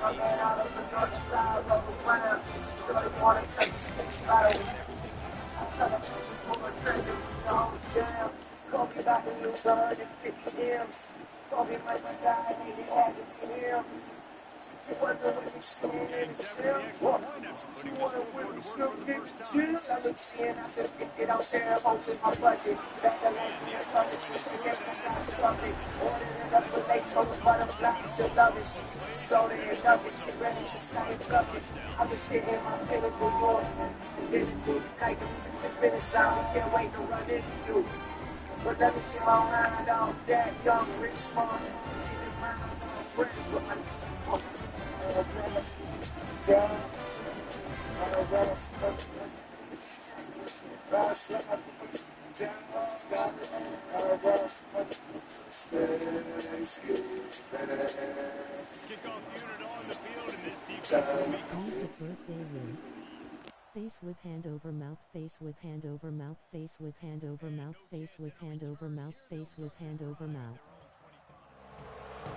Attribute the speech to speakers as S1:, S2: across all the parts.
S1: My man out of the north side of the ground. Shorty wanna take 6 miles. I tell her just for a trigger, the whole jam. Call me about to lose 150 M's. Call me like my guy, ain't had to be him. She wasn't with me, she ain't chill. She wanted with me, she'll get chill. I look seeing I could get it out there, most in my budget. Back to like me, I started to say that I got to love it. Ordered it up for late, told her butterfly, she'll love it. She used to soda and love it, she ready, just now it's love it. I've been sitting in my pinnacle, Lord. Feeling good, like the finish line, we can't wait to run into you. But let me get my mind off that young, rich, smart. Keep your mind on friend, but my
S2: Music birthday with face with hand over mouth, face with hand over mouth, face with hand over mouth, face with hand over mouth, face with hand over mouth.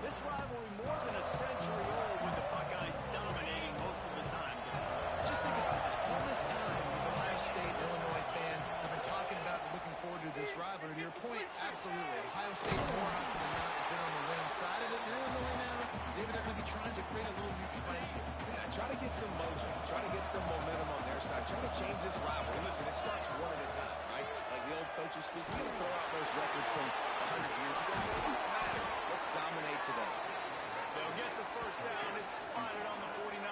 S3: This rivalry more than a century old, with the Buckeyes dominating most of the time, guys.
S4: Just think about that. All this time, these Ohio State and Illinois fans have been talking about and looking forward to this rivalry. To your point, absolutely. Ohio State, more often than not, has been on the winning side of it. And Illinois now, maybe they're going to be trying to create a little new trend here.
S3: Yeah, try to get some mojo, try to get some momentum on their side, try to change this rivalry. Listen, it starts one at a time, right? Like the old coaches speak, you throw out those records from 100 years ago. It doesn't matter. Let's dominate today. They'll get the first down. It's spotted on the 49.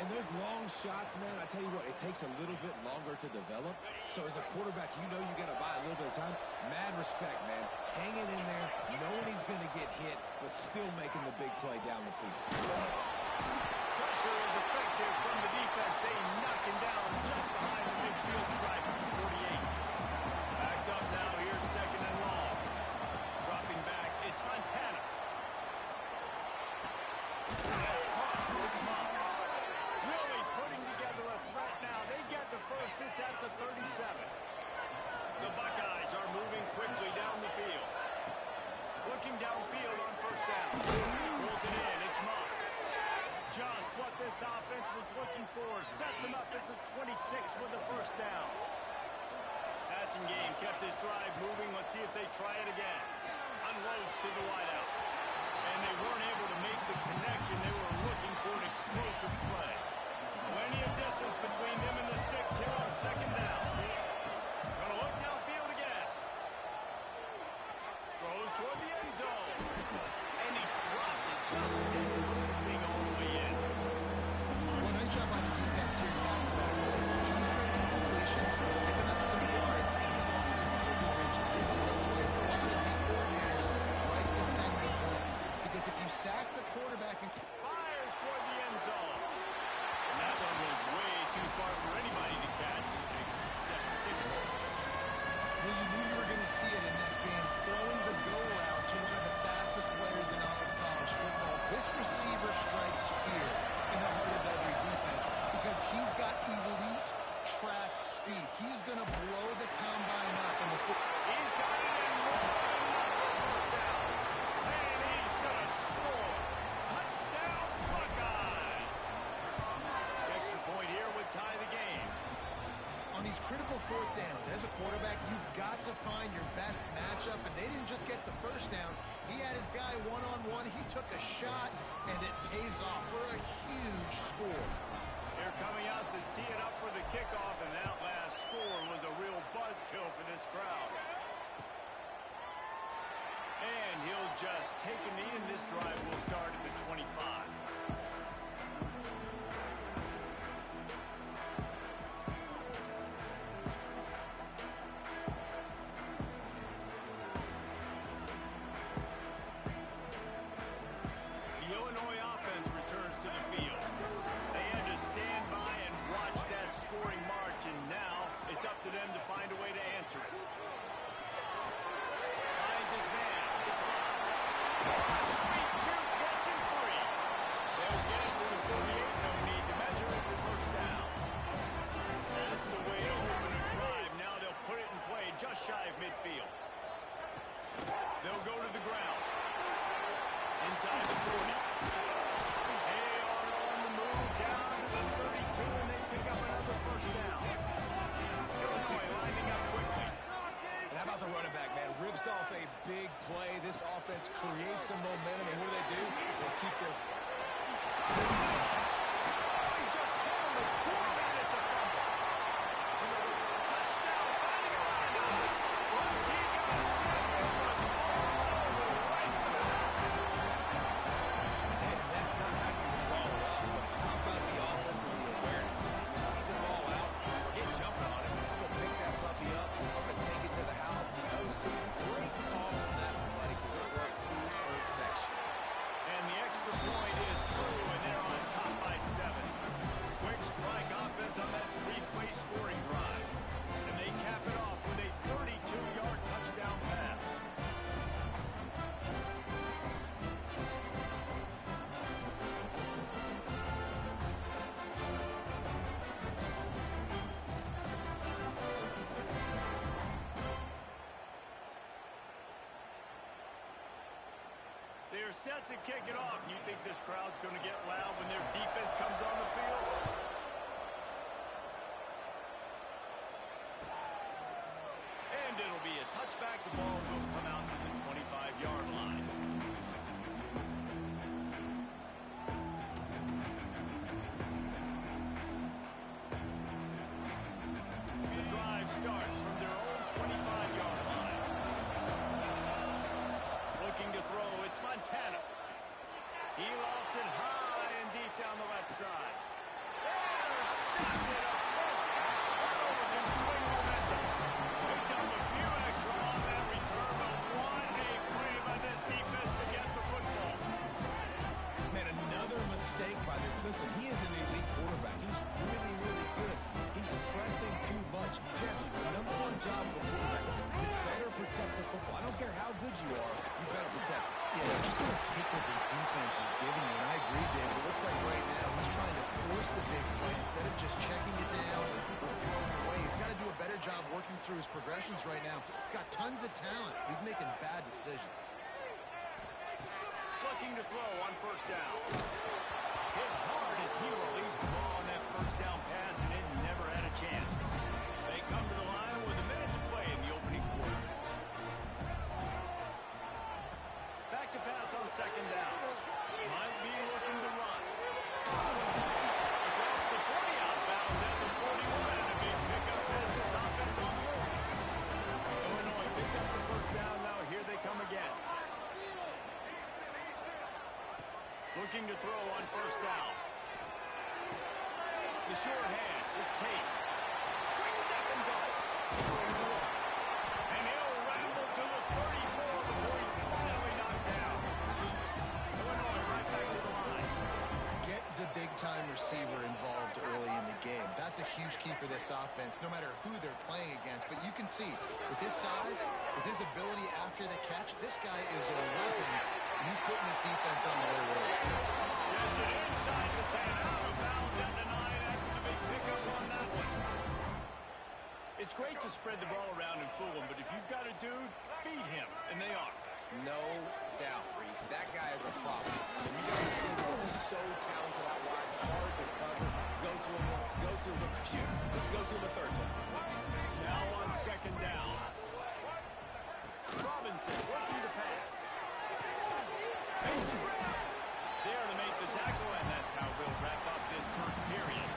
S5: And those long shots, man, I tell you what, it takes a little bit longer to develop. So as a quarterback, you know you got to buy a little bit of time. Mad respect, man. Hanging in there, knowing he's going to get hit, but still making the big play down the field.
S3: Pressure is effective from the defense. They knock him down just behind the midfield stripe, 48. Backed up now. Here's second and long. Dropping back, it's Montana. That's caught. It's Moss. Really putting together a threat now. They get the first. It's at the 37. The Buckeyes are moving quickly down the field. Looking downfield on first down. Pulls it in. It's Moss. Just what this offense was looking for. Sets him up at the 26 with the first down. Passing game kept this drive moving. Let's see if they try it again. Unloads to the wideout. And they weren't able to make the connection. They were looking for an explosive play. Plenty of distance between them and the sticks here on second down. Gonna look downfield again. Throws toward the end zone. And he dropped it. Just didn't put the thing all the way in.
S4: Well, nice job by the defense here. Back-to-back plays. 2 straight incompletions. Picking up some yards and belongs in field goal range. This is a place a lot of D coordinators like to send the blitz. Because if you sack the quarterback and
S3: Fires toward the end zone. And that one was way too far for anybody to catch. Except typical.
S4: well, you knew you were going to see it in this game, throwing the go route to one of the fastest players in all of college football. This receiver strikes fear in the heart of every defense because he's got elite track speed. He's going to blow the combine up in the
S3: He's got it in one. First down. And he's going to score. Touchdown, Buckeyes. Extra point here would tie the game.
S4: On these critical 4th downs, as a quarterback, you've got to find your best matchup, and they didn't just get the first down. He had his guy one-on-one. He took a shot, and it pays off for a huge score.
S3: They're coming out to tee it up for the kickoff, and that last score was a real buzzkill for this crowd. And he'll just take a knee, and this drive will start at the 25. The Illinois offense returns to the field. They had to stand by and watch that scoring march, and now it's up to them to find a way to answer it. Finds his man. It's Hunt. Sweet juke gets him free. They'll get it to the 48. No need to measure. It's a first down. That's the way to open a drive. Now they'll put it in play just shy of midfield. They'll go to the ground. Inside the 40.
S5: offense creates some momentum, and what do? They keep their...
S3: He just handled it poorly, and it's a fumble. Touchdown, finding a runner. One team got a step, it was all over, right to the house.
S5: And that's not how you follow up, but how about the offense and the awareness? You see the ball out, forget jumping on it. I'm going to pick that puppy up. I'm going to take it to the house. The OC, great call on that one, buddy, because it worked to perfection.
S3: And the extra point is true, and they're on top by 7. Quick strike offense on that three-play scoring drive. And they cap it off with a 32-yard touchdown pass. They're set to kick it off. You think this crowd's going to get loud when their defense comes on the field? And it'll be a touchback. The ball will come out to the 25-yard line. The drive starts from their own 25-yard line. Looking to throw, it's Montana. He lofts it high and deep down the left side. Intercepted, a first half turnover can swing momentum. Picked up a few extra on that return, but what a play by this defense to get the football.
S5: Man, another mistake by this. Listen, he is an elite quarterback. He's really, really good. He's pressing too much. Jesse, the number one job of a quarterback, you better protect the football. I don't care how good you are, you better protect it.
S4: Yeah, they're just going to take what the defense is giving you, and I agree, David. It looks like right now he's trying to force the big play instead of just checking it down or throwing away. He's got to do a better job working through his progressions right now. He's got tons of talent. He's making bad decisions.
S3: Looking to throw on first down. Hit hard as he released the ball on that first down pass, and it never had a chance. They come to the line with a minute to play in the opening quarter. Back to pass on second down. Might be looking to run. Across the 40 outbound at the 41, and a big pickup has this offense on the board. Illinois picked up the first down. Now here they come again. Looking to throw on first down. The short hand. It's Tate. Quick step and go. And he'll ramble to the 34 before he's finally knocked down. Illinois right back to the line.
S4: Get the big-time receiver involved early in the game. That's a huge key for this offense, no matter who they're playing against. But you can see, with his size, with his ability after the catch, this guy is a weapon, and he's putting his defense on the low road.
S3: Gets it inside the 10, out of bounds at the 9 after the big pickup on that one. It's great to spread the ball around and fool him, but if you've got a dude, feed him, and they are.
S5: No doubt, Reese. That guy is a problem. And you got to see that it's so talented out wide, hard to cover. Go to him once, go to him. Shoot, let's go to him a third time.
S3: Now on second down. Robinson working the pass. Mason there to make the tackle, and that's how we'll wrap up this first period.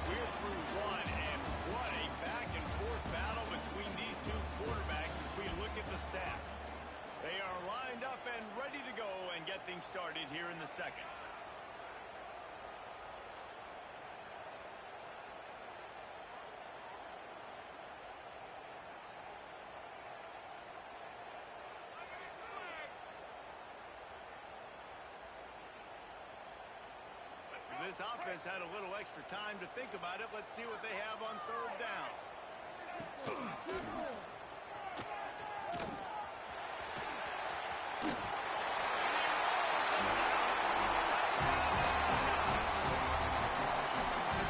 S3: We're through one, and what a back-and-forth battle between these two quarterbacks as we look at the stats. They are lined up and ready to go and get things started here in the second. This offense had a little extra time to think about it. Let's see what they have on third down.
S4: The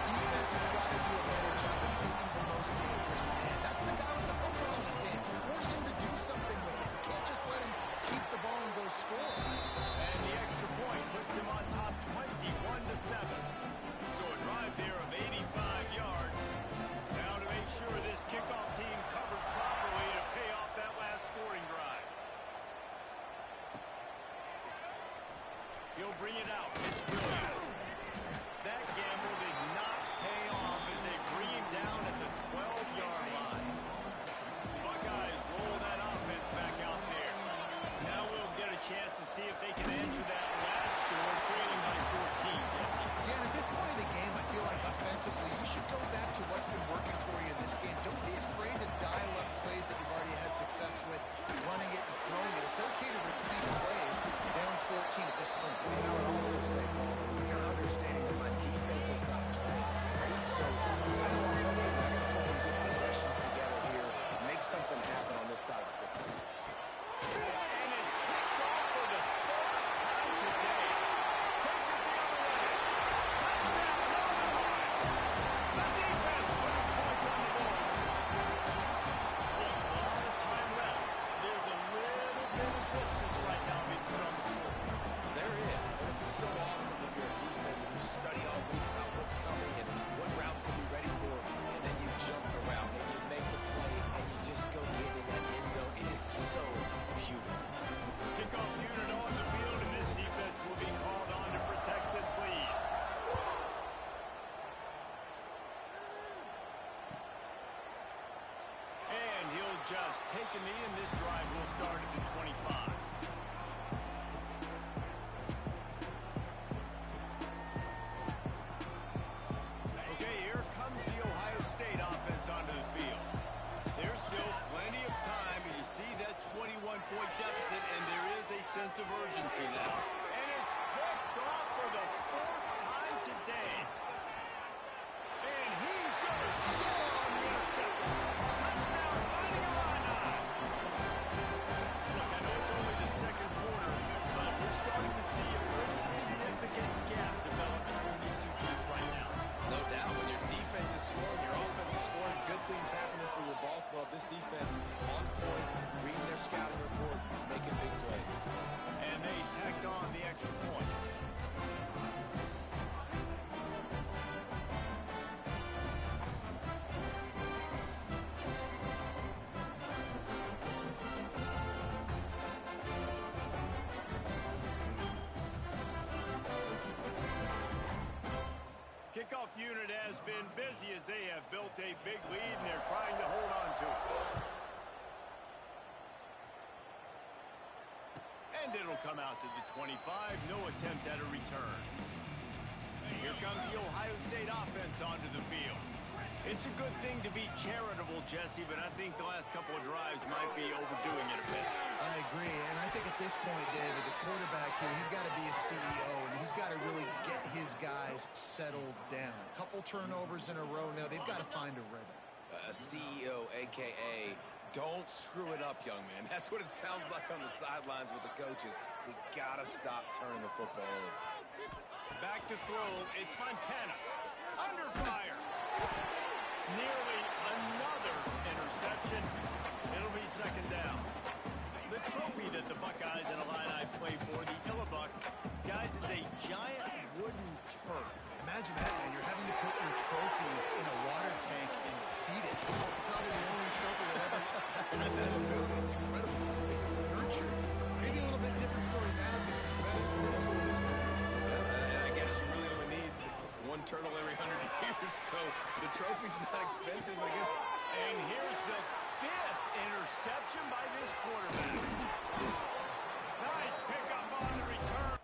S4: defense has got to do a better job of taking the most dangerous man. That's the guy with the football in his hands. Force him to do something with it. You can't just let him keep the ball and go score.
S3: And the extra point puts them on top 21-7. So a drive there of 85 yards. Now to make sure this kickoff team covers properly to pay off that last scoring drive. He'll bring it out. It's brilliant. That gamble did not pay off as they bring him down at the 12-yard line. Buckeyes roll that offense back out there. Now we'll get a chance to see if they can answer that last score, trailing by 14, Jesse.
S4: Yeah, and at this point in the game, I feel like offensively, you should go back to what's been working for you in this game. Don't be afraid to dial up plays that you've already had success with, running it and throwing it. It's okay to repeat plays down 14 at this point.
S5: And I would also say, Paul, you kind of understanding that my defense is not playing great. So I know offensively, I got to put some good possessions together here, make something happen on this side of the football.
S3: And it's picked off for the third time today. Takes it the other way. Touchdown, Illinois. The defense putting points on the board. With a lot of time left, there's a little bit of distance right now being put on the score.
S5: There is, but it's so awesome when you're a defense and you study all week about what's coming and what routes to be ready for, and then you jump the route and you make the play and you just go get in that end zone. It is so beautiful.
S3: Kickoff unit on the field, and this defense will be called on to protect this lead. And he'll just take a knee, and this drive will start at the 25. Okay, here comes the Ohio State offense onto the field. There's still plenty of time, and you see that 21-point deficit, and there is a sense of urgency now. And it's picked off for the fourth time today. And he's going to score on the interception. Touchdown, finding a line on. Look, I know it's only the second quarter, but we're starting to see a pretty significant gap develop between these two teams right now.
S5: No doubt, when your defense is scoring, your offense is scoring, good things happening for your ball club. This defense on point, reading their scouting report, making big plays.
S3: And they tacked on the extra point. Kickoff unit has been busy as they have built a big lead, and they're trying to hold on to it. And it'll come out to the 25. No attempt at a return. Here comes the Ohio State offense onto the field. It's a good thing to be charitable, Jesse, but I think the last couple of drives might be overdoing it a bit.
S4: I agree, and I think at this point, David, the quarterback here, he's got to be a CEO, and he's got to really get his guys settled down. A couple turnovers in a row now. They've got to find a rhythm.
S5: A CEO, a.k.a. don't screw it up, young man. That's what it sounds like on the sidelines with the coaches. We got to stop turning the football over.
S3: Back to throw. It's Montana. Under fire. Nearly another interception. It'll be second down. The trophy that the Buckeyes and Illini play for, the Illibuck, guys, is a giant wooden turd.
S4: Imagine that, man. You're having to put your trophies in a water tank and feed it. That's probably the only trophy that ever had that ability. It's incredible. It was nurtured. Maybe a little bit different story now, but that is pretty cool history.
S5: And I guess you really only need one turtle every 100 years, so the trophy's not expensive, I guess.
S3: And here's the fifth interception by this quarterback. Nice pickup on the return.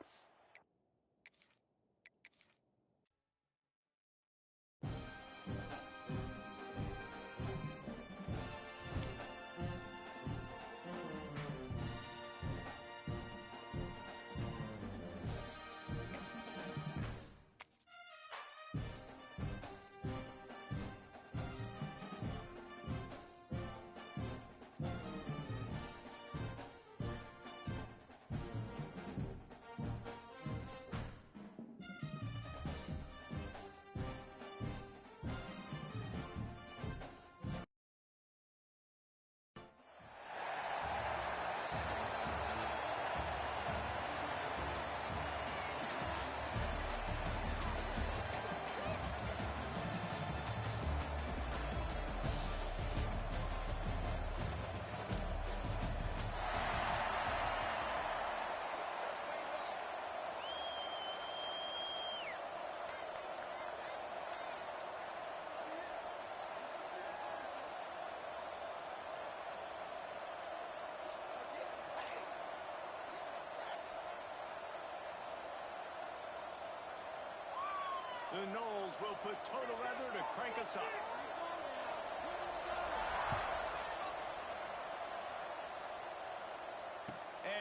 S3: The Knowles will put total leather to crank us up.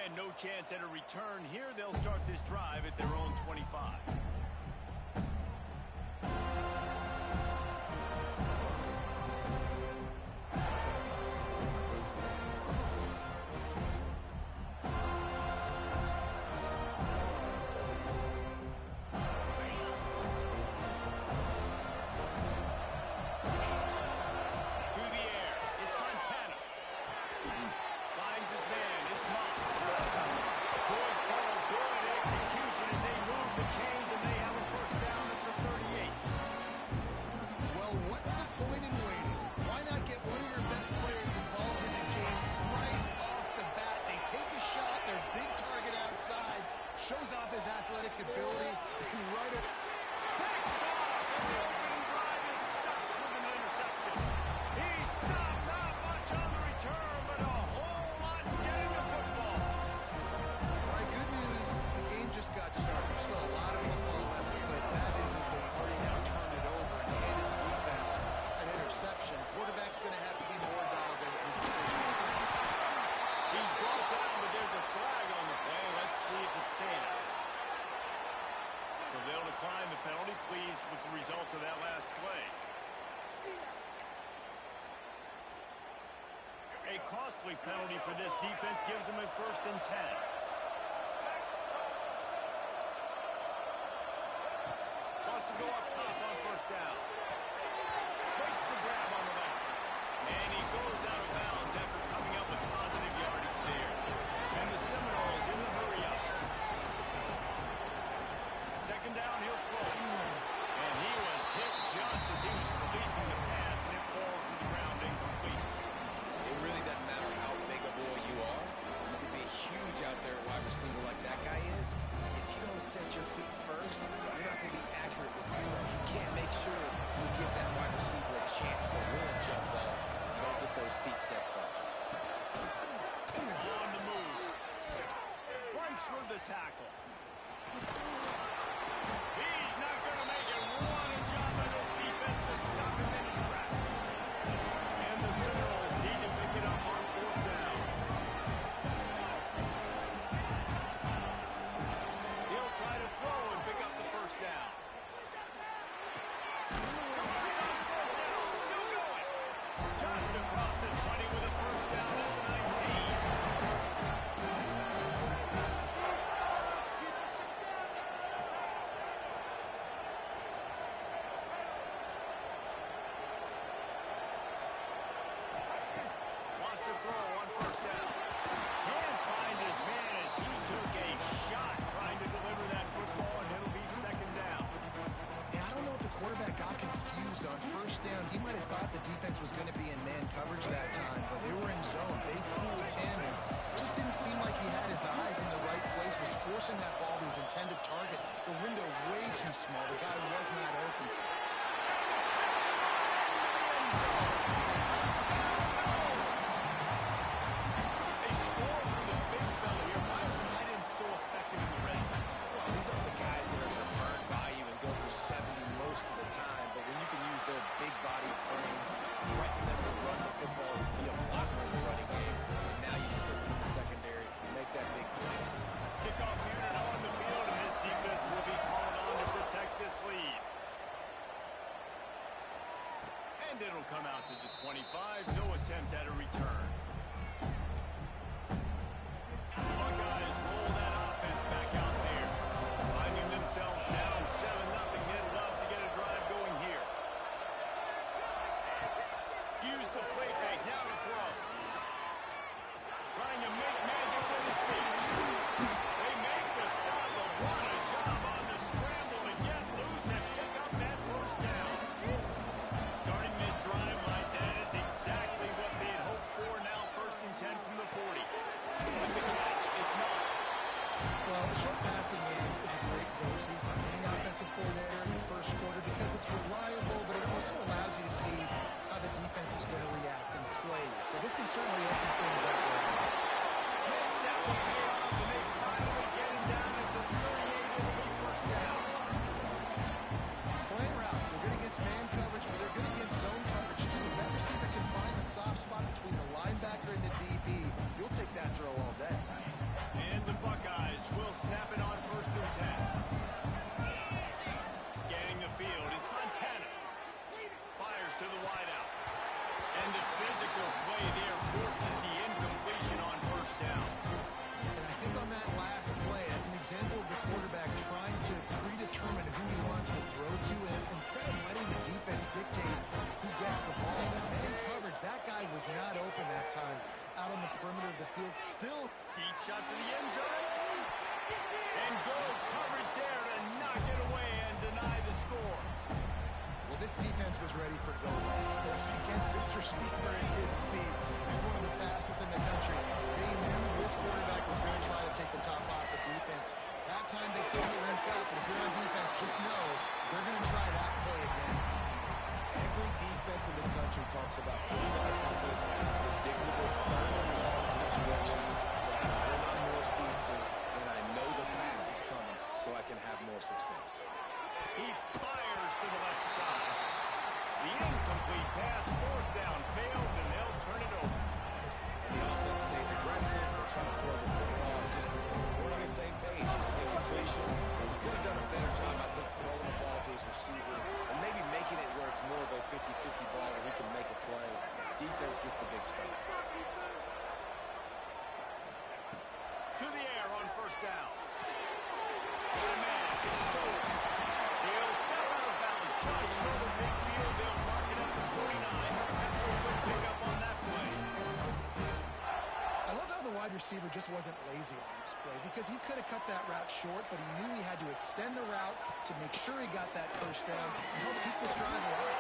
S3: And no chance at a return here. They'll start this drive at their own 25.
S4: Shows off his athletic ability and right at...
S3: He stopped not much on the return, but a whole lot getting the football.
S4: All right, good news. The game just got started. There's still a lot of football left to play. The bad news is they've already now turned it over and handed the defense an interception. Quarterback's going to have to be more involved in his decision-making.
S3: He's brought down, but there's a flag on the play. Let's see if it stands. So they'll decline the penalty. Pleased with the results of that last play. A costly penalty for this defense gives them a 1st and 10. Wants to go up top on 1st down. Makes the grab on the left. And he goes out of bounds after coming up with positive yardage there. And the Seminoles in the hurry-up. 2nd down, he'll throw. And he was hit just as he was releasing the pass, and it falls to the ground incomplete.
S5: It really doesn't matter how big a boy you are. You can be huge out there at wide receiver like that guy is. If you don't set your feet first, you're not going to be accurate with the throw. You can't make sure you give that wide receiver a chance to win a jump ball if you don't get those feet set first.
S3: On the move. Runs for the tackle. He's not going to make it. What a job by this defense to stop him in his tracks. And the Seminoles need to pick it up on 4th down. He'll try to throw and pick up the 1st down. Still going. Just across the 20 with a 1st down at the 19. Wants to throw on 1st down. Can't find his man as he took a shot trying to deliver that football, and it'll be 2nd down.
S4: Yeah, I don't know if the quarterback got confused on 1st down. He might have thought the defense was going to be in man coverage that time, but they were in zone. They fooled him and just didn't seem like he had his eyes in the right place, was forcing that ball to his intended target. The window way too small. The guy was not open.
S3: They score for the big fella here. Why are tight ends so effective in the red zone?
S5: Well, these aren't the guys that are going to burn by you and go for 70 most of the time, but when you can use their big body frames, threaten them to run the football, be a blocker in the running game, and now you slip in the secondary, make that big play.
S3: Kickoff unit on the field, and this defense will be called on to protect this lead. And it'll come out to the 25. No attempt at a return. Buckeyes roll that offense back out there. Finding themselves down 7-0. They'd love to get a drive going here. Use the play fake. Now to throw. Trying to make magic with his feet. They make the stop, but what a job on the scramble to get loose and pick up that 1st down. Starting this drive like that is exactly shot to the end zone. And goal coverage there to knock it away and deny the score.
S4: Well, this defense was ready for goal lines. Against this receiver and his speed. He's one of the fastest in the country. They knew this quarterback was going to try to take the top off the defense. That time they couldn't link up. But if you're on defense, just know they're going to try that play again.
S5: Every defense in the country talks about putting offenses in predictable third and long situations where I bring on more speedsters and I know the pass is coming so I can have more success.
S3: He fires to the left side. The incomplete pass, fourth down, fails, and they'll turn it over.
S5: And the offense stays aggressive. They're trying to throw the football. Just we're on the same page. It's incompletion. He could have done a better job, I think, throwing the ball to his receiver and maybe making it where it's more of a 50-50 ball where he can make a play. Defense gets the big stop.
S3: To the air on first down. Timeout. Stokes. He'll step out of bounds just short of midfield. They'll mark it up to 49. After a quick pickup on that play.
S4: I love how the wide receiver just wasn't lazy on this play because he could have cut that route short, but he knew he had to extend the route to make sure he got that first down and help keep this drive alive.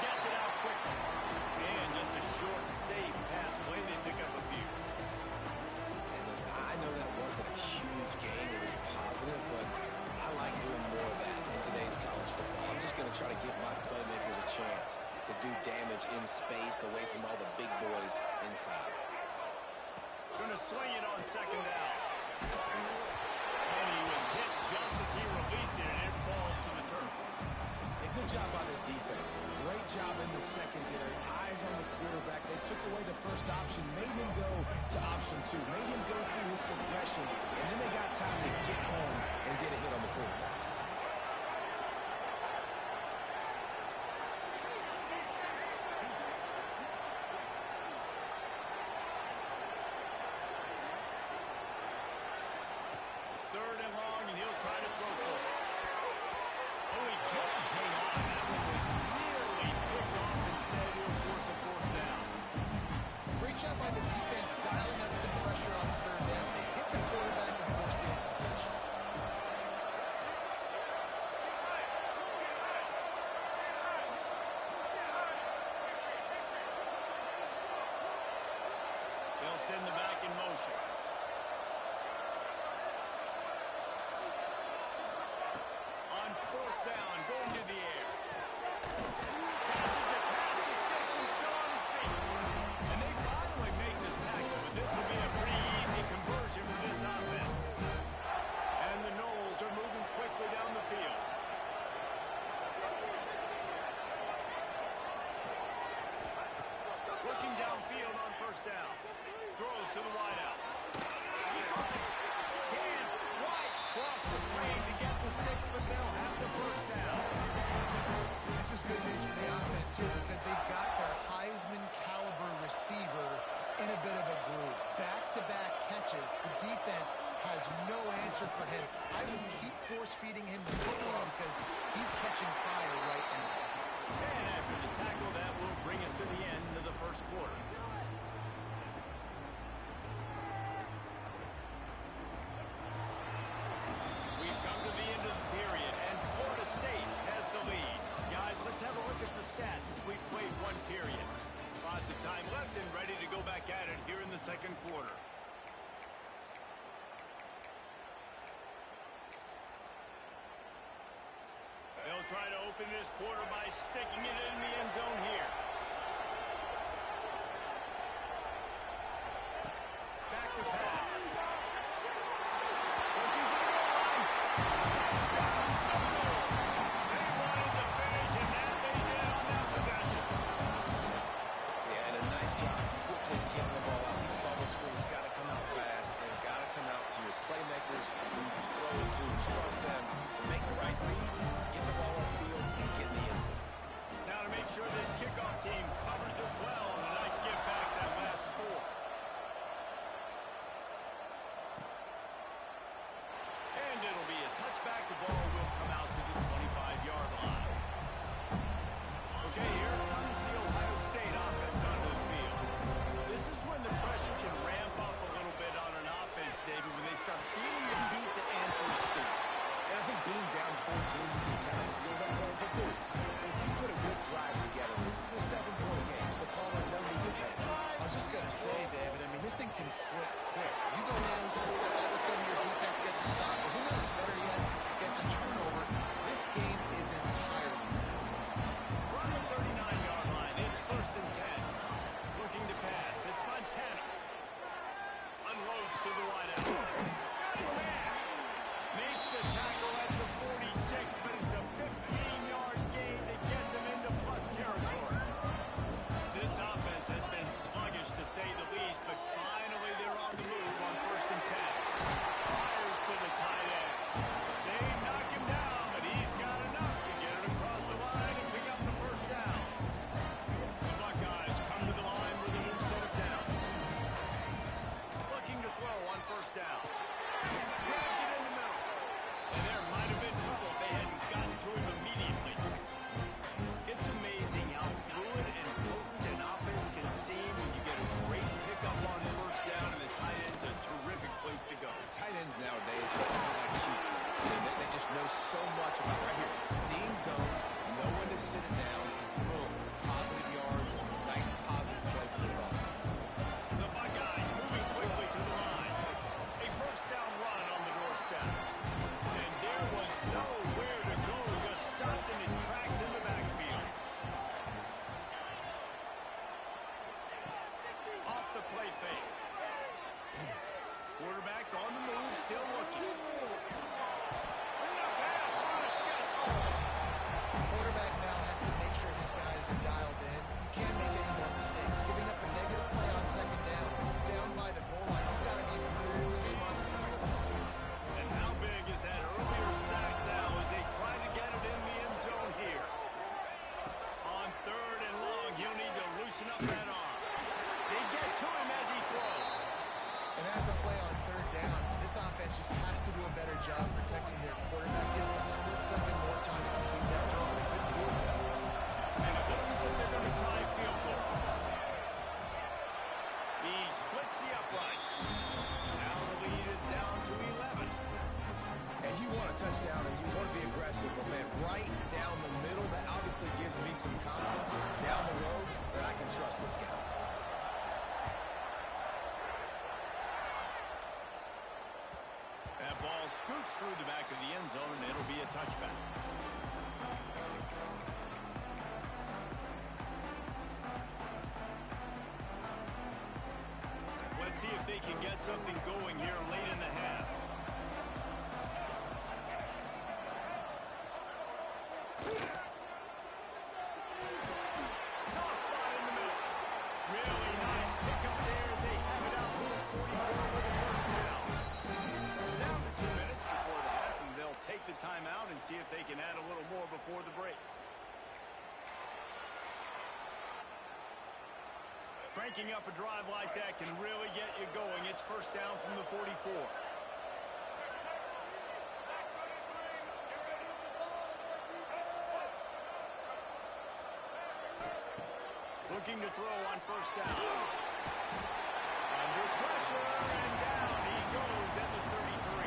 S3: Gets it out quickly. And just a short, safe pass play. They pick up a few.
S5: And listen, I know that wasn't a huge gain. It was positive, but I like doing more of that in today's college football. I'm just going to try to give my playmakers a chance to do damage in space away from all the big boys inside.
S3: Going to swing it on second down. And he was hit just as he released it, and it falls to the turf.
S5: A good job by this defense. Great job in the secondary. Eyes on the quarterback. They took away the first option, made him go to option two, made him go through his progression, and then they got time to get home and get a hit on the quarterback.
S3: Third and long, and he'll try to throw for it. Oh, he can't hang on. That one was nearly picked off. Instead, he'll force a fourth down.
S4: Great job by the defense dialing up some pressure on third down. They hit the quarterback and forced the incompletion.
S3: They'll send the back in motion. On fourth down, going to the air. Catches it past the sticks and still on his feet. And they finally make the tackle, but this will be a pretty easy conversion for this offense. And the Noles are moving quickly down the field. Looking downfield on first down. Throws to the wideout. Can White cross the plane to get the six, but they'll have the first down.
S4: This is good news for the offense here because they've got their Heisman caliber receiver in a bit of a groove. Back-to-back catches. The defense has no answer for him. I would keep force-feeding him the football because he's catching fire right now.
S3: And after the tackle, that will bring us to the end of the first quarter. We've come to the end of the period, and Florida State has the lead. Guys, let's have a look at the stats as we've played one period. Lots of time left and ready to go back at it here in the second quarter. They'll try to open this quarter by sticking it in the end zone here. Back to pass. Looking for the goal line. Touchdown, Seminole. They wanted to finish, and that they did on that possession.
S5: Yeah, and a nice job quickly getting the ball out. These bubble screens got to come out fast and got to come out to your playmakers who you can throw it to. Trust them to make the right read, get the ball upfield, and get in the end zone.
S3: Now to make sure this kickoff team
S5: knows so much about right here. Seeing zone, know when to sit it down. Boom. Positive yards. Nice positive play for this offense.
S3: The Buckeyes moving quickly to the line. A first down run on the doorstep. And there was nowhere to go. Just stopped in his tracks in the backfield. Off the play fake. Quarterback on the move, still looking. And the pass rush gets home.
S4: The quarterback now has to make sure his guys are dialed in. You can't make any more mistakes. Giving up a negative play on second down by the goal line. You've got to be really smart with this football.
S3: And how big is that earlier sack now as they try to get it in the end zone here? On third and long, he'll need to loosen up that arm. They get to him as he throws.
S4: And that's a play on third down. This offense just has to do a better job protecting their quarterback. Give him a split second more time to complete that throw. They couldn't do it.
S3: And it looks as if they're going to try field goal. He splits the upright. Now the lead is down to 11.
S5: And you want a touchdown and you want to be aggressive, but man, right down the middle, that obviously gives me some confidence down the road that I can trust this guy.
S3: That ball scoots through the back of the end zone, and it'll be a touchback. Let's see if they can get something going here late in the half. Soft spot in the middle. Really nice pickup there as they have it out to the 44 with the first down. Down to 2 minutes before the half, and they'll take the timeout and see if they can add a little more before the break. Cranking up a drive like that can really get you going. It's first down from the 44. Looking to throw on first down. Under pressure, and down he goes at the 33.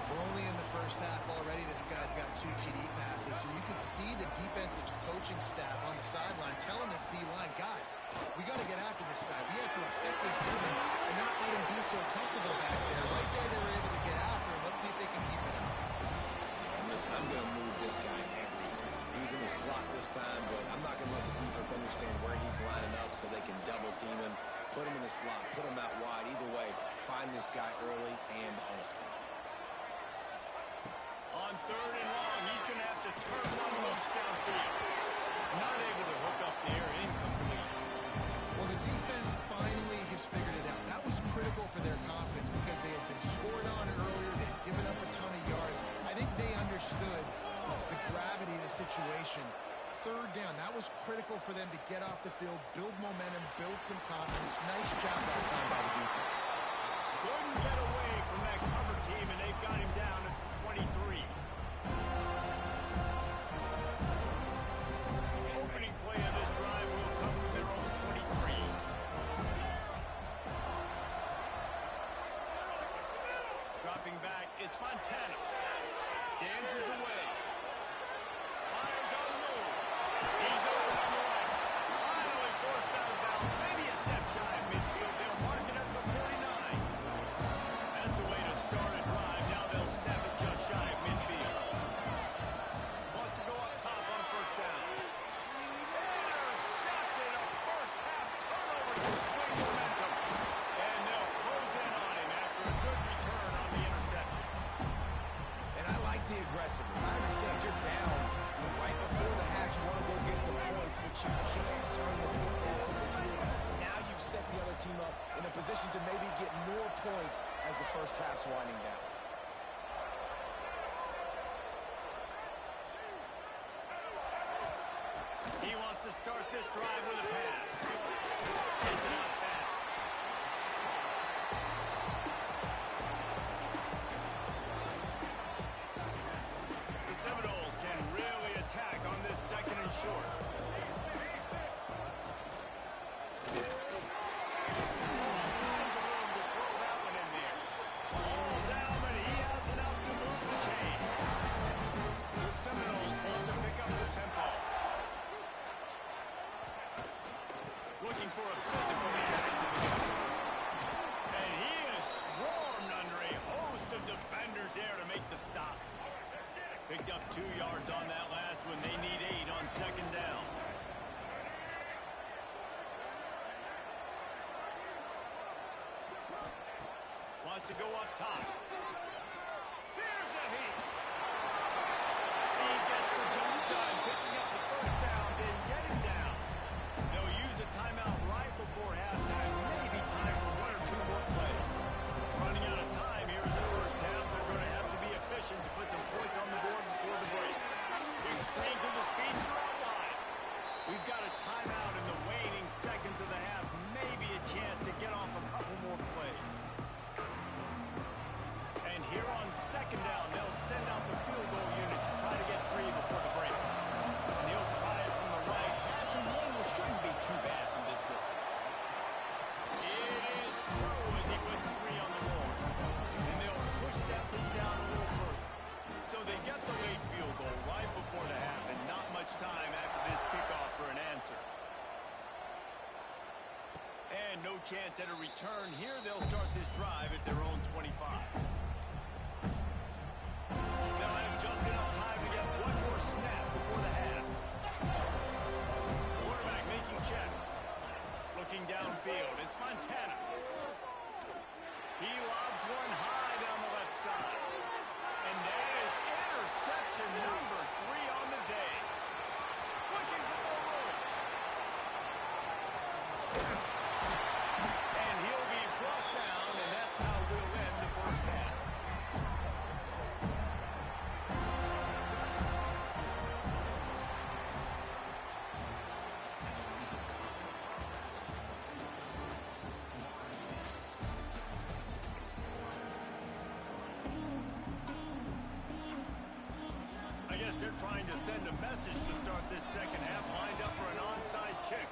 S4: We're only in the first half already. This guy's got 2 TD passes, so you could see the defensive coaching staff on the sideline telling this D-line, guys, we got to get after this guy. We have to affect his rhythm and not let him be so comfortable back there. Right there, they were able to get after him. Let's see if they can keep it up.
S5: And listen, I'm going to move this guy everywhere. He was in the slot this time, but I'm not going to let the defense understand where he's lining up so they can double team him, put him in the slot, put him out wide. Either way, find this guy early and often.
S3: On third and long, he's going to have to turn one loose downfield. Not able to hook up there, incomplete.
S4: Well, the defense finally has figured it out. That was critical for their confidence because they had been scored on earlier. They had given up a ton of yards. I think they understood the gravity of the situation. Third down, that was critical for them to get off the field, build momentum, build some confidence. Nice job that time by the defense.
S3: Couldn't get away from that cover team, and they've got him down at the 23. Opening play of this drive will come from their own 23. Dropping back, it's Montana. Dances away. Fires on the move. He's over on the right. Finally forced out of bounds. Maybe a step shy of midfield. They'll mark it at the 49. That's the way to start a drive. Now they'll snap it just shy of midfield. Wants to go up top on first down. Intercepted, a first half turnover to swing momentum. And they'll close in on him after a good return on the interception.
S5: And I like the aggressiveness. I understand you're down right before the half. You want to go get some points, but you can't turn the football over here. Now you've set the other team up in a position to maybe get more points as the first half's winding down.
S3: He wants to start this drive with a pass. Gets it out fast. The Seminoles can really attack on this second and short. Finds a room to throw that one in there. All down, but he has enough to move the chains. Picked up 2 yards on that last one. They need 8 on second down. Wants to go up top. There's a hit. He gets the job done, picking up the first down, then getting down. They'll use a timeout right before halftime. Maybe time for 1 or 2 more plays. Running out of time here in the first half. They're going to have to be efficient to put some points on the board before the break. Big screen to the speedster out wide. We've got a timeout in the waning seconds of the half. Maybe a chance to get off a couple more plays. And here on second down, they'll send out the field goal unit to try to get 3 before the break. And he'll try it from the right hash, and the angle shouldn't be too bad from this distance. It is true as he puts 3 on the board. And they'll push that lead down a little further. So they get the late field goal right before the half, and not much time after this kickoff for an answer. And no chance at a return here. They'll start this drive at their own 25. They'll have just enough time to get 1 more snap before the half. Quarterback making checks. Looking downfield. It's Montana. He lobs one high down the left side. And that is interception number 3 on the day. Looking for more room. And he'll be brought down, and that's how we'll end the first half. I guess they're trying to send a message to start this second half, lined up for an onside kick.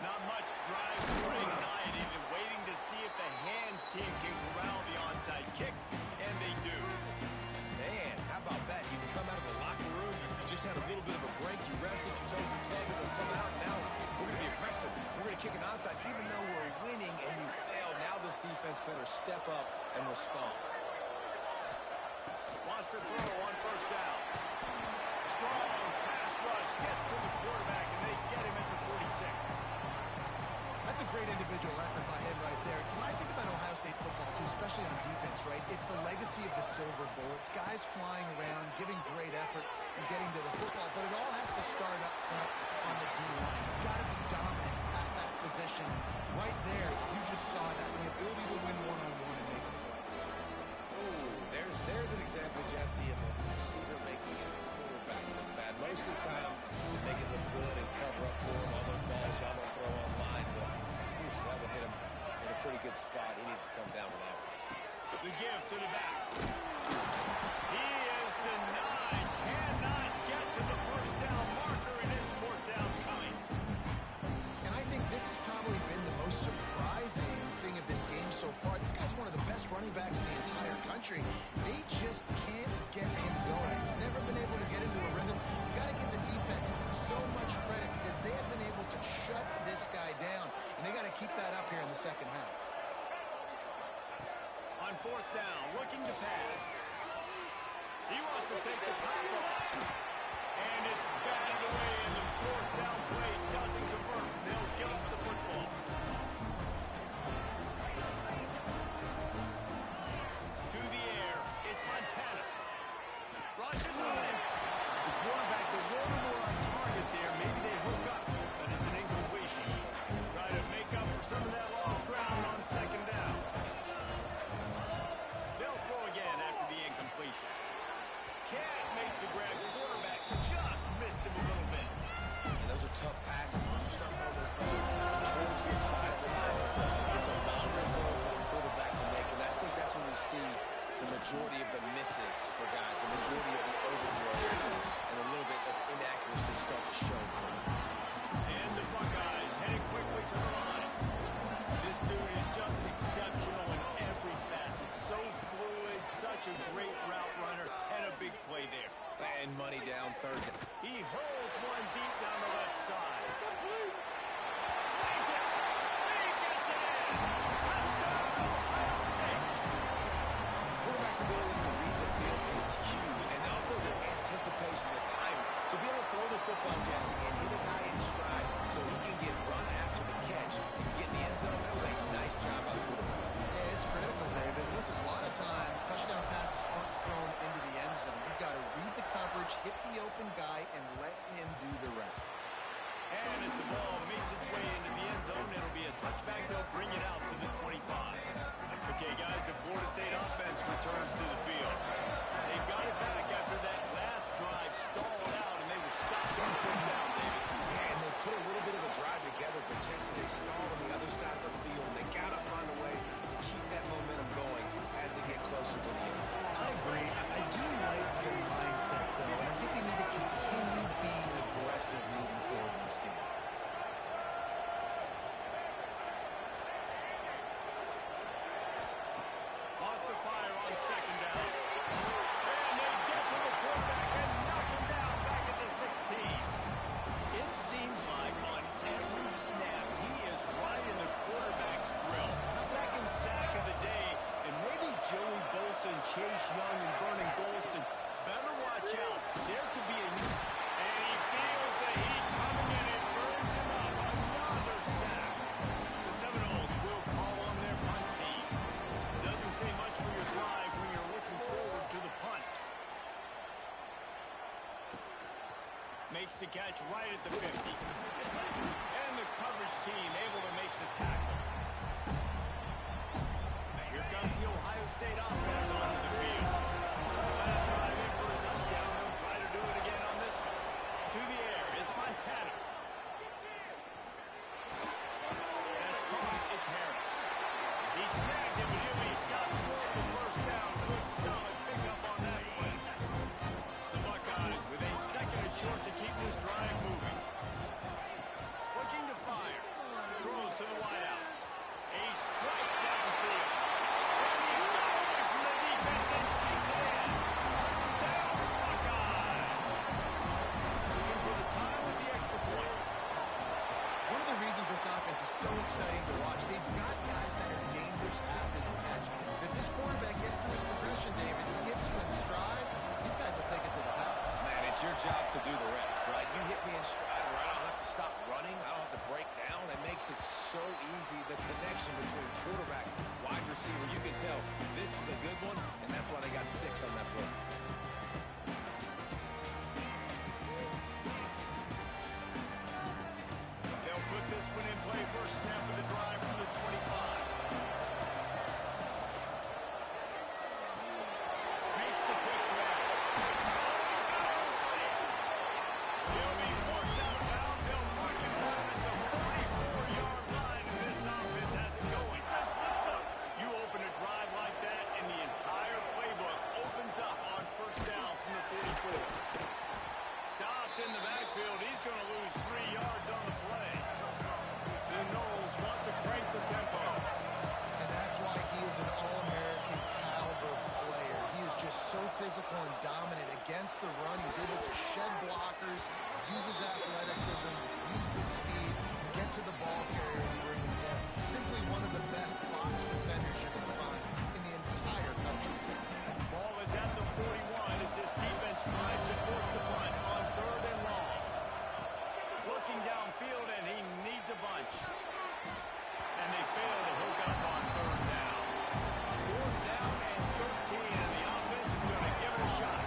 S3: Not much drive or anxiety. They're waiting to see if the hands team can corral the onside kick, and they do.
S5: Man, how about that? You come out of the locker room, you just had a little bit of a break, you rested, you told your teammate to come out, now we're going to be aggressive. We're going to kick an onside, even though we're winning and you failed. Now this defense better step up and respond.
S3: Wants to throw on first down. Strong pass rush gets to the quarterback, and they get him at the 46.
S4: That's a great individual effort by him right there. When I think about Ohio State football, too, especially on defense, right, it's the legacy of the Silver Bullets, guys flying around, giving great effort and getting to the football, but it all has to start up front on the D-line. You've got to be dominant at that position. Right there, you just saw that, the ability to win one-on-one and make a play.
S5: Ooh, there's an example, Jesse, of a receiver making his quarterback look bad. Most of the time, they make it look good and cover up for him on those balls y'all don't throw online, but that would hit him in a pretty good spot. He needs to come down with that one.
S3: The give to the back. He is denied. Cannot get to the first down marker, and it's 4th down coming.
S4: And I think this has probably been the most surprising thing of this game so far. This guy's one of the best running backs in the entire country. They just can't get him going. He's never been able to get into a rhythm. You got to give the defense so much credit because they have been able to shut this guy down, and they got to keep that up here in the second half.
S3: On 4th down, looking to pass. He wants to take the top off. And it's batted away, and the 4th down play doesn't convert. They'll give up the football. To the air, it's Montana. Rushes in. The quarterback's a little more on target there. Maybe they hook up, but it's an incompletion. Try to make up for some of that lost ground on second down. They'll throw again after the incompletion. Can't make the grab. Quarterback just missed him a little bit.
S5: And those are tough passes when you start throwing those balls towards the side of the lines. It's a longer throw for the quarterback to make, and I think that's when you see the majority of the misses for guys, the majority of the overthrows, and a little bit of inaccuracy start to show itself.
S3: And the Buckeyes headed quickly to the line. This dude is just exceptional in every facet. So fluid, such a great route runner, and a big play there.
S5: And money down 3rd.
S3: He holds one deep down the left side. Swings it. He gets it in. Touchdown, Ohio State.
S5: Quarterback's ability to read the field is huge, and also the anticipation anticipation, the timing. To be able to throw the football, Jesse, and hit a guy in stride so he can get run after the catch and get in the end zone, that was a nice job by the quarterback.
S4: Yeah, it's critical, David. Listen, a lot of times touchdown passes aren't thrown into the end zone. You've got to read the coverage, hit the open guy, and let him do the rest.
S3: And as the ball makes its way into the end zone, it'll be a touchback. They'll bring it out to the 25. Okay, guys, the Florida State offense returns to the field. They got it back after that last drive stalled out, and they were stopped on fourth down, David.
S5: Yeah, and they put a little bit of a drive together, but Jesse, they stalled on the other side of the field, and they got to find a way to keep that momentum going as they get closer to the end zone.
S4: I agree. I do like their mindset, though, and I think they need to continue being aggressive moving forward in this game.
S3: Lost the fire on second down. And they get to the quarterback and knock him down back at the 16. It seems like on every snap, he is right in the quarterback's grill. Second sack of the day, and maybe Joey Bosa and Chase Young and Vernon Golston better watch out. There could be a... And he feels the heat coming in and burns him up. Another sack. The Seminoles will call on their punt team. Doesn't say much for your drive when you're looking forward to the punt. Makes the catch right at the 50. And the coverage team able to make the tackle. Here comes the Ohio State offense onto the field. Last drive in for a touchdown. They'll try to do it again on this one. To the air, it's Montana. That's caught. It's Harris. He snagged him, but he'll be stopped short of the first down. Good, solid pickup on that play. The Buckeyes with a second and short to keep this drive moving. Looking to fire. Throws to the wideout. A strike downfield. And he got away from the defense and takes it in. Touchdown, Buckeyes. Looking for the tie with the extra point.
S4: One of the reasons this offense is so exciting to watch, they've got guys that are dangerous after the catch. If this quarterback gets through his progression, David, he gets you in stride, these guys will take it to the house.
S5: Man, it's your job to do the rest, right? You hit me in stride where I don't have to stop running. I don't have to break down. It makes it so easy. The connection between quarterback, wide receiver, you can tell this is a good one, and that's why they got 6 on that play.
S3: They'll put this one in play first snap of the drive from the 25. Makes the quick grab. He's got some space. He'll be forced out of bounds. They'll mark him down at the 44-yard line, and this offense has it going. You open a drive like that, and the entire playbook opens up on first down from the 44. Stopped in the backfield. He's going to lose 3 yards on the play. The Noles want to crank the tempo.
S4: And that's why he is an All-American caliber player. He is just so physical and dominant against the run. He's able to shed blockers, use his athleticism, use his speed, get to the ball carrier and bring him in. He's simply one of the best box defenders you're going to find in the entire country.
S3: Ball is at the 41 as this defense tries to force the punt on 3rd and long. Looking downfield, and he needs a bunch. And they fail to hook up on 3rd down. 4th down and 13, and the offense is going to give it a shot.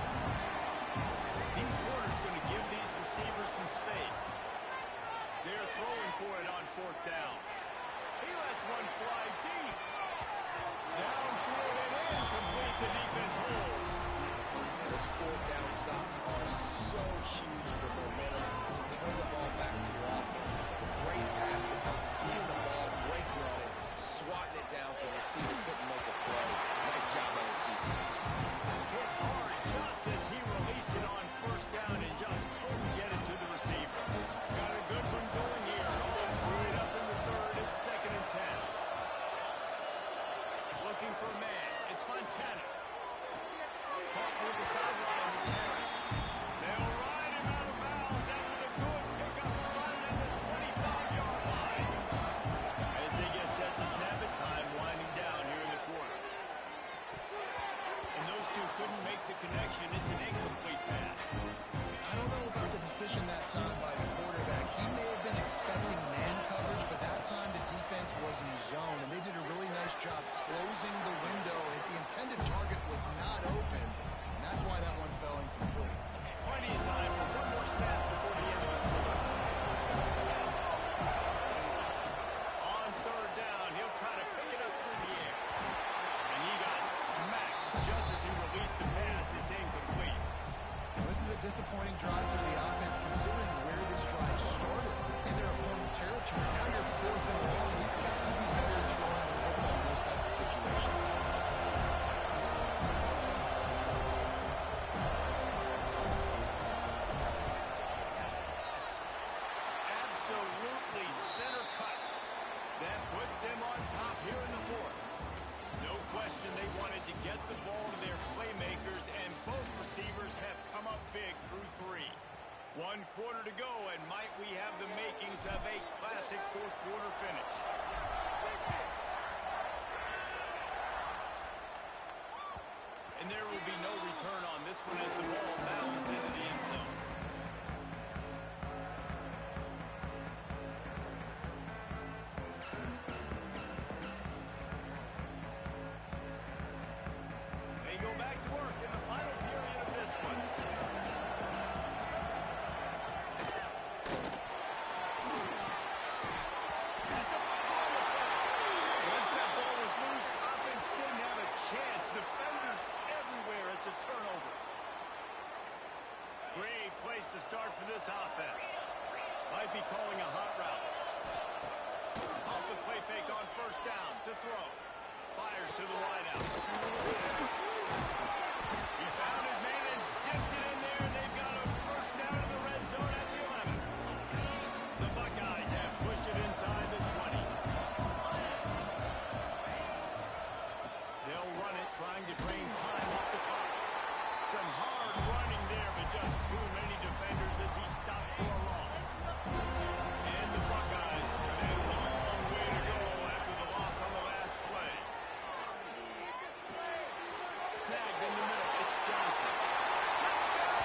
S3: These corners going to give these receivers some space. They're throwing for it on 4th down. He lets one fly deep. Downfield and incomplete. The defense holds.
S5: Those 4th down stops are so huge for momentum to turn the ball back to your offense. Great pass defense, seeing the ball, breaking on it, swatting it down so the receiver couldn't make a play. Nice job by his defense.
S3: Hit hard just as he released it on 1st down and just couldn't get it to the receiver. Got a good one going here. All tied up in the 3rd. It's 2nd and 10. Looking for a man. It's Montana. Caught near the sideline. It's Harris.
S4: is a disappointing drive for the offense, considering where this drive started in their opponent territory. Now you're 4th and long. You've got to be better throwing the football in those types of situations.
S3: Absolutely center cut. That puts them on top here in the 4th. No question they wanted to get the ball to their playmakers, and both receivers have come up big through 3. 1 quarter to go, and might we have the makings of a classic 4th quarter finish. And there will be no return on this one as the ball bounds into the end zone. They go back to work in the final period of this one. That's a football. Once that ball was loose, offense didn't have a chance. Defenders everywhere. It's a turnover. Great place to start for this offense. Might be calling a hot route. Off the play fake on 1st down to throw. Fires to the wideout. He found his man and sifted in there, and they've got a 1st down in the red zone at the 11. The Buckeyes have pushed it inside the 20. They'll run it, trying to drain time off the clock. Some hard running there, but just too many defenders as he stopped for a loss. And the Buckeyes with a long way to go after the loss on the last play. Snagged in the middle. It's Johnson. Touchdown!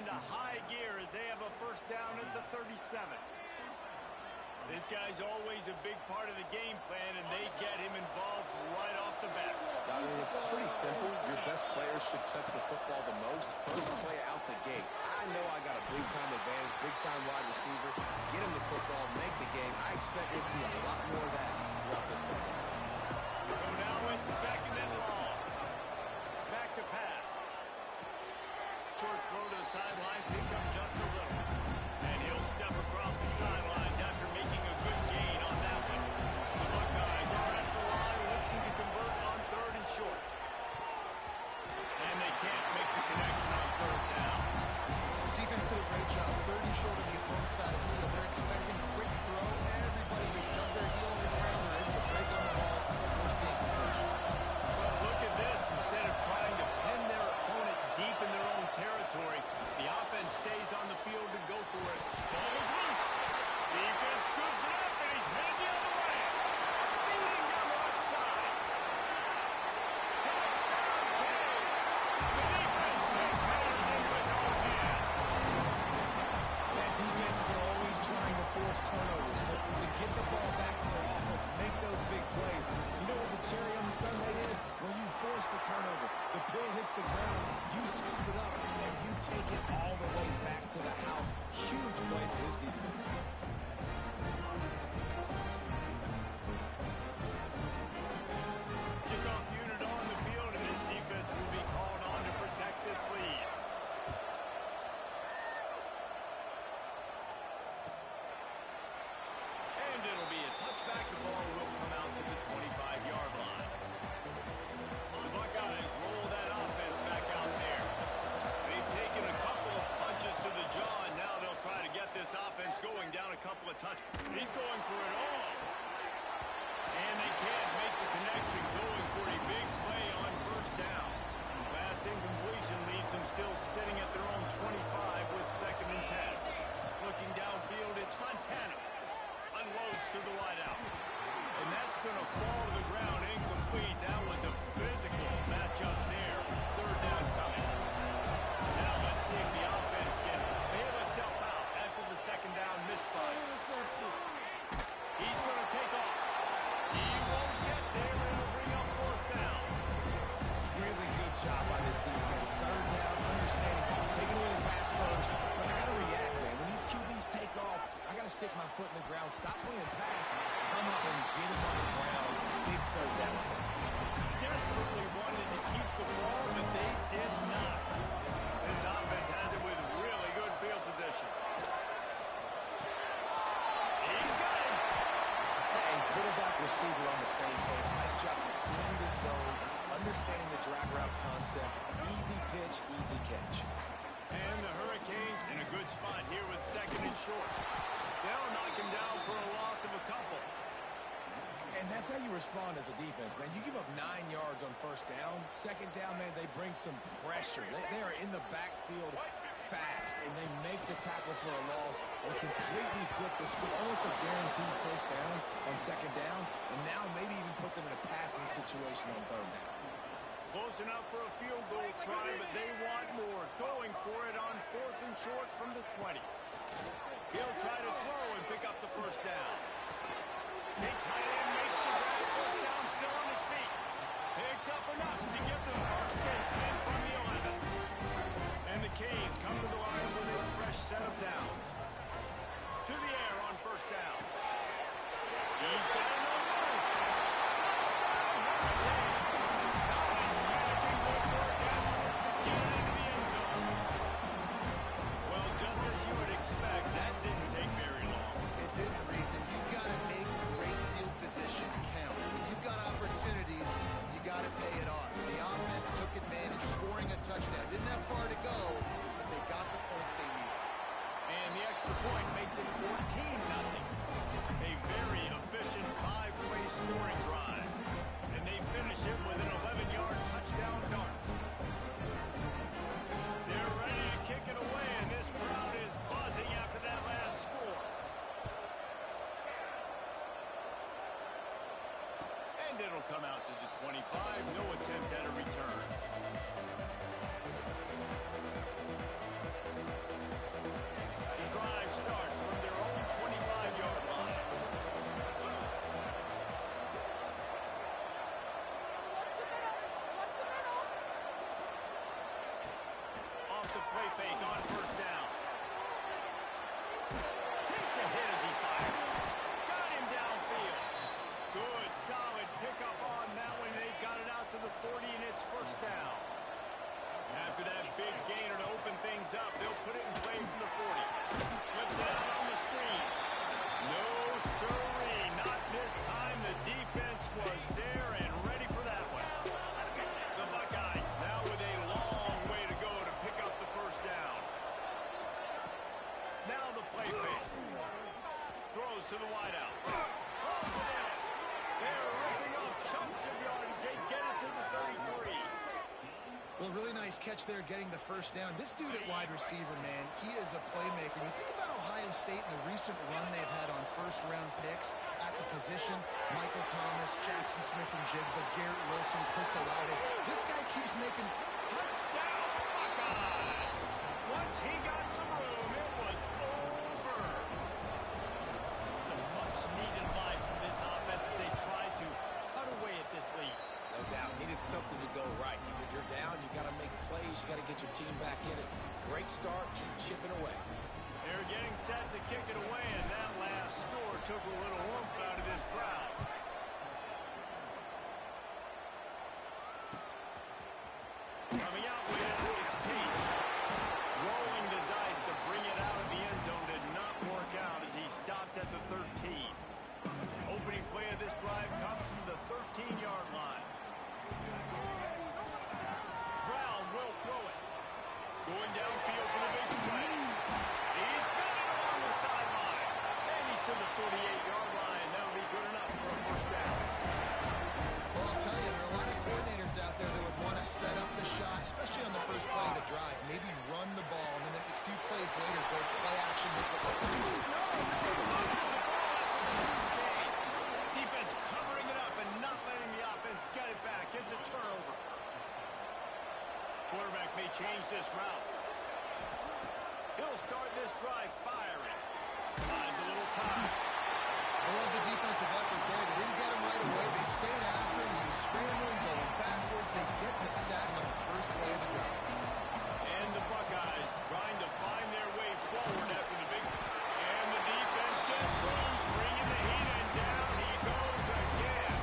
S3: into high gear as they have a first down at the 37. This guy's always a big part of the game plan, and they get him involved right off the bat.
S5: I mean, it's pretty simple. Your best players should touch the football the most. First play out the gates. I know I got a big-time advantage, big-time wide receiver. Get him the football, make the game. I expect we'll see a lot more of that throughout this football game.
S3: So now it's second and long. Back to pass. Short throw to the sideline, picks up just a little. And he'll step across the sidelines after making a good gain on that one. The Buckeyes are at the line looking to convert on third and short. And they can't make the connection on third down.
S4: Defense did a great job. Third and short on the opponent's side of the field. They're expecting quick throw. Everybody who dug their heel on the ground are able to break on the ball, force the incompletion.
S3: But look at this. Instead of trying to pin their opponent deep in their own territory, the offense stays on the field to go for it. Ball is loose. Defense scoops it up, and he's headed the other way. Speeding down the left side. Touchdown, King. The defense takes matters into its own hands.
S5: Man, defenses are always trying to force turnovers, to get the ball back to their offense, make those big plays. You know what the cherry on the sundae is? When you force the turnover, the pill hits the ground, you scoop it up, and you take it all the way back to the house. Huge play for this defense.
S3: Kickoff unit on the field, and this defense will be called on to protect this lead. And it'll be a touchback. The ball will come out to the 25-yard line. The Buckeyes roll that offense back out there. They've taken a couple of punches to the jaw, and now they'll try to get this offense going down a couple of touches. He's going for it all. And they can't make the connection, going for a big play on first down. Last incompletion leaves them still sitting at their own 25 with second and 10. Looking downfield, it's Montana. Unloads to the wideout. And that's going to fall to the ground incomplete. That was a physical matchup there. Third down coming. Now let's see if the offense can bail itself out after the second down misfire. He's going to take off. He won't get there, and it'll bring up fourth down.
S5: Really good job by this defense. Third down, understanding, taking away the pass first. But I got to react, man. When these QBs take off, I got to stick my foot in the ground, stop playing pass, come up and get him on the ground. Big third down stop.
S3: Desperately wanted to keep the ball, but they did not. This offense has it with really good field position. He's got him.
S5: And quarterback receiver on the same page. Nice job seeing the zone, understanding the drag route concept. Easy pitch, easy catch.
S3: And the Hurricanes in a good spot here with second and short. They'll knock him down for a loss of a couple.
S5: And that's how you respond as a defense, man. You give up 9 yards on first down. Second down, man, they bring some pressure. They are in the backfield fast, and they make the tackle for a loss and completely flip the score. Almost a guaranteed first down on second down, and now maybe even put them in a passing situation on third down.
S3: Close enough for a field goal try, but they want more. Going for it on fourth and short from the 20. He'll try to throw and pick up the first down. Big tight end makes the grab. First down, still on his feet. Picks up enough to get the first and 10 from the 11. And the Canes come to the line with a fresh set of downs. To the air on first down. He's got it on the move. Touchdown, Hurricane. Nice catch and good work afterwards to get it into the end zone. Well, just as you would expect, that didn't take very long.
S4: It didn't, Reese, and you've got to make great field position count. When you've got opportunities, you got to pay it off. The offense took advantage, scoring a touchdown. Didn't have far to go, but they got the points they needed.
S3: And the extra point makes it 14-0. A very efficient five-play scoring drive. And they finish it with an 11-yard touchdown dart. They're ready to kick it away, and this crowd is buzzing after that last score. And it'll come out to the 25. No attempt at a return. make on first down. Takes a hit as he fires. Got him downfield. Good, solid pickup on that one. They got it out to the 40, and it's first down. After that big gainer to open things up, they'll put it in play from the 40. Flips it out on the screen. No, sirree, not this time. The defense was there and ready for that one. The Buckeyes now with a long way to go to pick up the first down. Now the play fake. Throws to the wideout. They're ripping off chunks of yardage. They get it to the 33.
S4: Well, really nice catch there getting the first down. This dude at wide receiver, man, he is a playmaker. You think about Ohio State and the recent run they've had on first-round picks at the position. Michael Thomas, Jackson Smith-Njigba, Garrett Wilson, Chris Olave. This guy keeps making...
S3: Touchdown, Buckeyes! Once he got some room, it was over. Some much-needed life from this offense as they tried to cut away at this lead.
S5: No doubt. Needed something to go right. You're down. You got to make plays. You got to get your team back in it. Great start. Keep chipping away.
S3: They're getting set to kick it away, and that last score took a little oomph out of this crowd. Coming out with it, it's Tate. Rolling the dice to bring it out of the end zone did not work out as he stopped at the 13. Opening play of this drive comes from the 13-yard line. Brown will throw it. Going downfield for the big play. He's got it on the sideline. And he's to the 48-yard line. That'll be good enough for a first down.
S4: Well, I'll tell you, there are a lot of coordinators out there that would want to set up the shot, especially on the first play of the drive. Maybe run the ball, and then a few plays later, go play action.
S3: Defense covering it up and not letting the offense get it back. It's a turnover. Quarterback may change this route. He'll start this drive firing. Buys a little time.
S4: I love the defensive effort there. They didn't get him right away. They stayed after him. He was scrambling, going backwards. They get the sack on the first play of the drive.
S3: And the Buckeyes trying to find their way forward after the big... And the defense gets loose, bringing the heat, and down he goes again.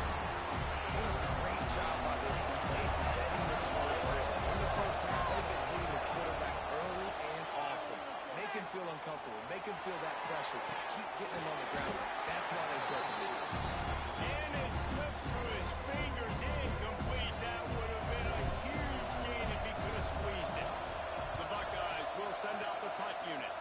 S5: What a great job by this defense setting the tone early. In the first half, they've been hitting the quarterback early and often. Make him feel uncomfortable. Make him feel that pressure. Keep getting him on the ground. That's why they built the lead.
S3: And it slips through his fingers, incomplete. That would have been a huge gain if he could have squeezed it. The Buckeyes will send out the punt unit.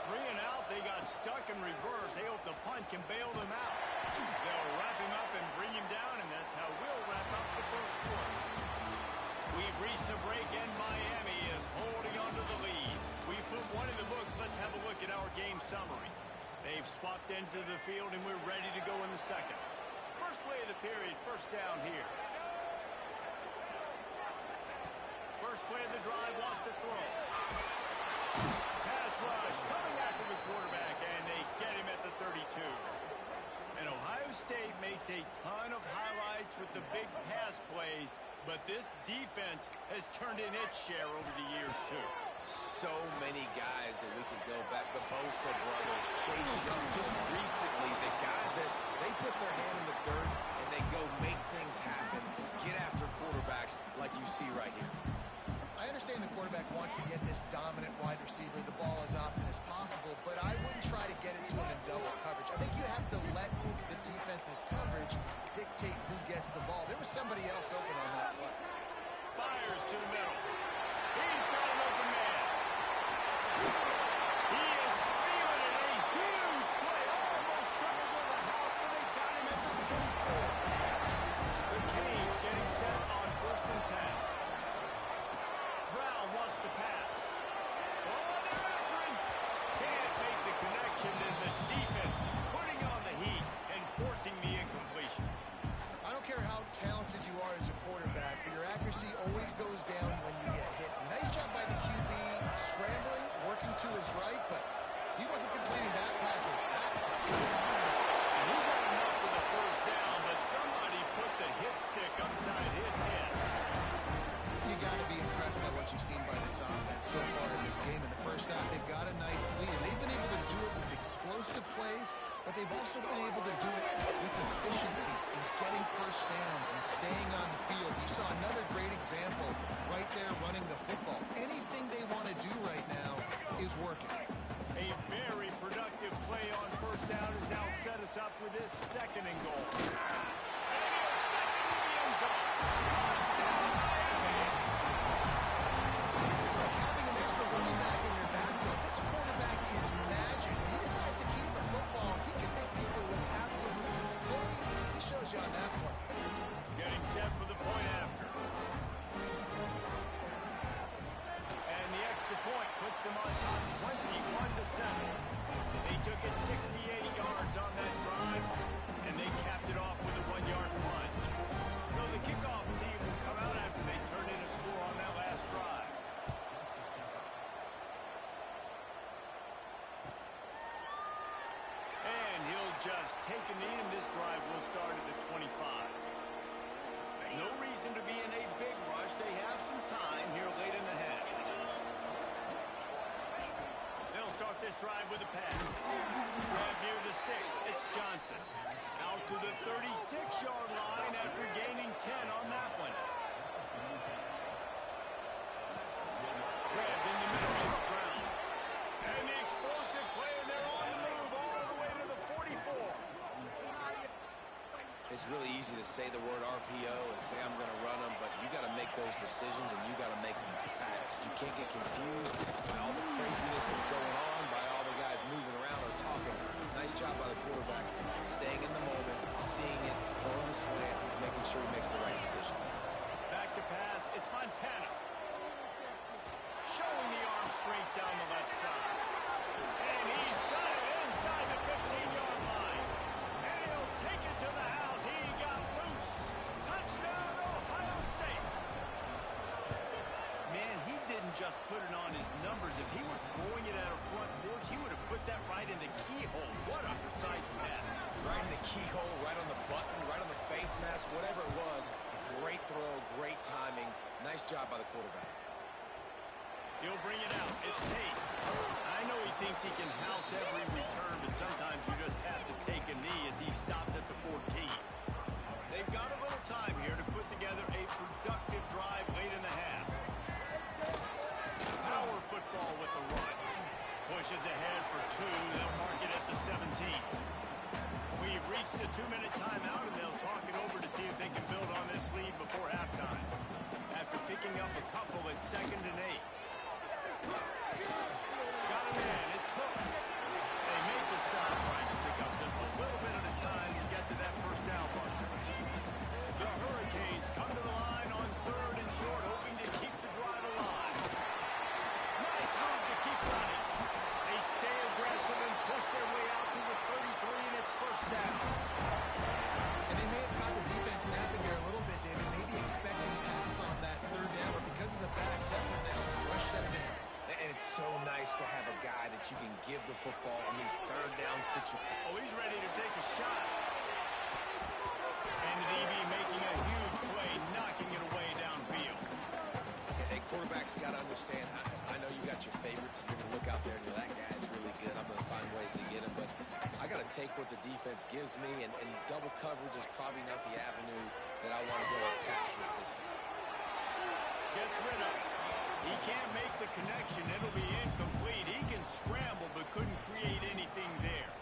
S3: 3 and out, they got stuck in reverse. They hope the punt can bail them out. They'll wrap him up and bring him down, and that's how we'll wrap up the first quarter. We've reached the break, and Miami is holding on to the lead. We've put one in the books. Let's have a look at our game summary. They've swapped ends of the field, and we're ready to go in the second. First play of the period, first down here. First play of the drive, lost to throw. Pass rush, coming after the quarterback, and they get him at the 32. And Ohio State makes a ton of highlights with the big pass plays, but this defense has turned in its share over the years, too.
S5: So many guys that we could go back. The Bosa brothers, Chase Young, just recently, the guys that they put their hand in the dirt and they go make things happen, get after quarterbacks like you see right here.
S4: I understand the quarterback wants to get this dominant wide receiver the ball as often as possible, but I wouldn't try to get it to him in double coverage. I think you have to let the defense's coverage dictate who gets the ball. There was somebody else open on that play.
S3: Fires to the middle. He's got an open man. He is feeling it. A huge play. Almost took him to the house, but they got him at the 24. The Canes getting set on 1st and 10. Brown wants to pass. Oh, they're after him. Can't make the connection, and the defense putting on the heat and forcing the incompletion.
S4: I don't care how talented you are as a quarterback, but your accuracy always goes down when you get
S3: this up with his second and goal. And he'll step into the end zone. Touchdown, Miami!
S4: This is like having an extra running back in your backfield. This quarterback is magic. He decides to keep the football. He can make people look absolutely silly. He shows you on that one.
S3: Getting set for the point after. And the extra point puts them on top 21-7. They took it 68 yards on that drive, and they capped it off with a 1-yard punt. So the kickoff team will come out after they turn in a score on that last drive. And he'll just take a knee, and this drive will start at the 25. No reason to be in a big rush. They have some time here late in the half. They'll start this drive with a pass. Grab near the sticks. It's Johnson. Out to the 36-yard line after gaining 10 on that one. Grabbed in the middle. It's Brown. And the explosive play, and they're on the move all the way to the 44.
S5: It's really easy to say the word RPO and say I'm going to run them, but you got to make those decisions and you got to make them fast. You can't get confused by all the craziness that's going on, by all the guys moving around or talking. Nice job by the quarterback, staying in the moment, seeing it, throwing the slant, making sure he makes the right decision.
S3: Back to pass. It's Montana. Showing the arm strength down the left side. And he's got it inside the 15-yard line. And he'll take it to the house. He got loose. Touchdown, Ohio State. Man, he didn't just put it on his numbers. If he were throwing it at a front porch, he would have put that right in the keyhole. What a precise pass.
S5: Right in the keyhole, right on the button, right on the face mask, whatever it was. Great throw, great timing. Nice job by the quarterback.
S3: He'll bring it out. It's Tate. I know he thinks he can house every return, but sometimes you just have to take a knee as he stopped at the 14. They've got a little time here to put together a productive drive late in the half. Power football with the run. Pushes ahead for 2. They'll mark it at the 17. We've reached the 2-minute timeout, and they'll talk it over to see if they can build on this lead before halftime. After picking up a couple at 2nd and 8. Got him in. It's hooked. They make the stop, trying to pick up just a little bit at a time to get to that first down marker. The Hurricanes come to the line on 3rd and short, hoping to keep the drive alive. Nice move to keep running. They stay aggressive and push their way out to the 33, and it's first down.
S4: And they may have caught the defense napping here a little bit, David, maybe expecting pass on that 3rd down, but because of the backs effort now, rush set it in.
S5: And it's so nice to have a guy that you can give the football in these 3rd down situations.
S3: Oh, he's ready to take a shot. And the DB making a huge play, knocking it away downfield.
S5: Hey, quarterbacks got to understand, I know you got your favorites. You're going to look out there and you're that guy's really good. I'm going to find ways to get him. But I got to take what the defense gives me, and double coverage is probably not the avenue that I want to go attack consistently.
S3: Gets rid of it. He can't make the connection. It'll be incomplete. He can scramble, but couldn't create anything there.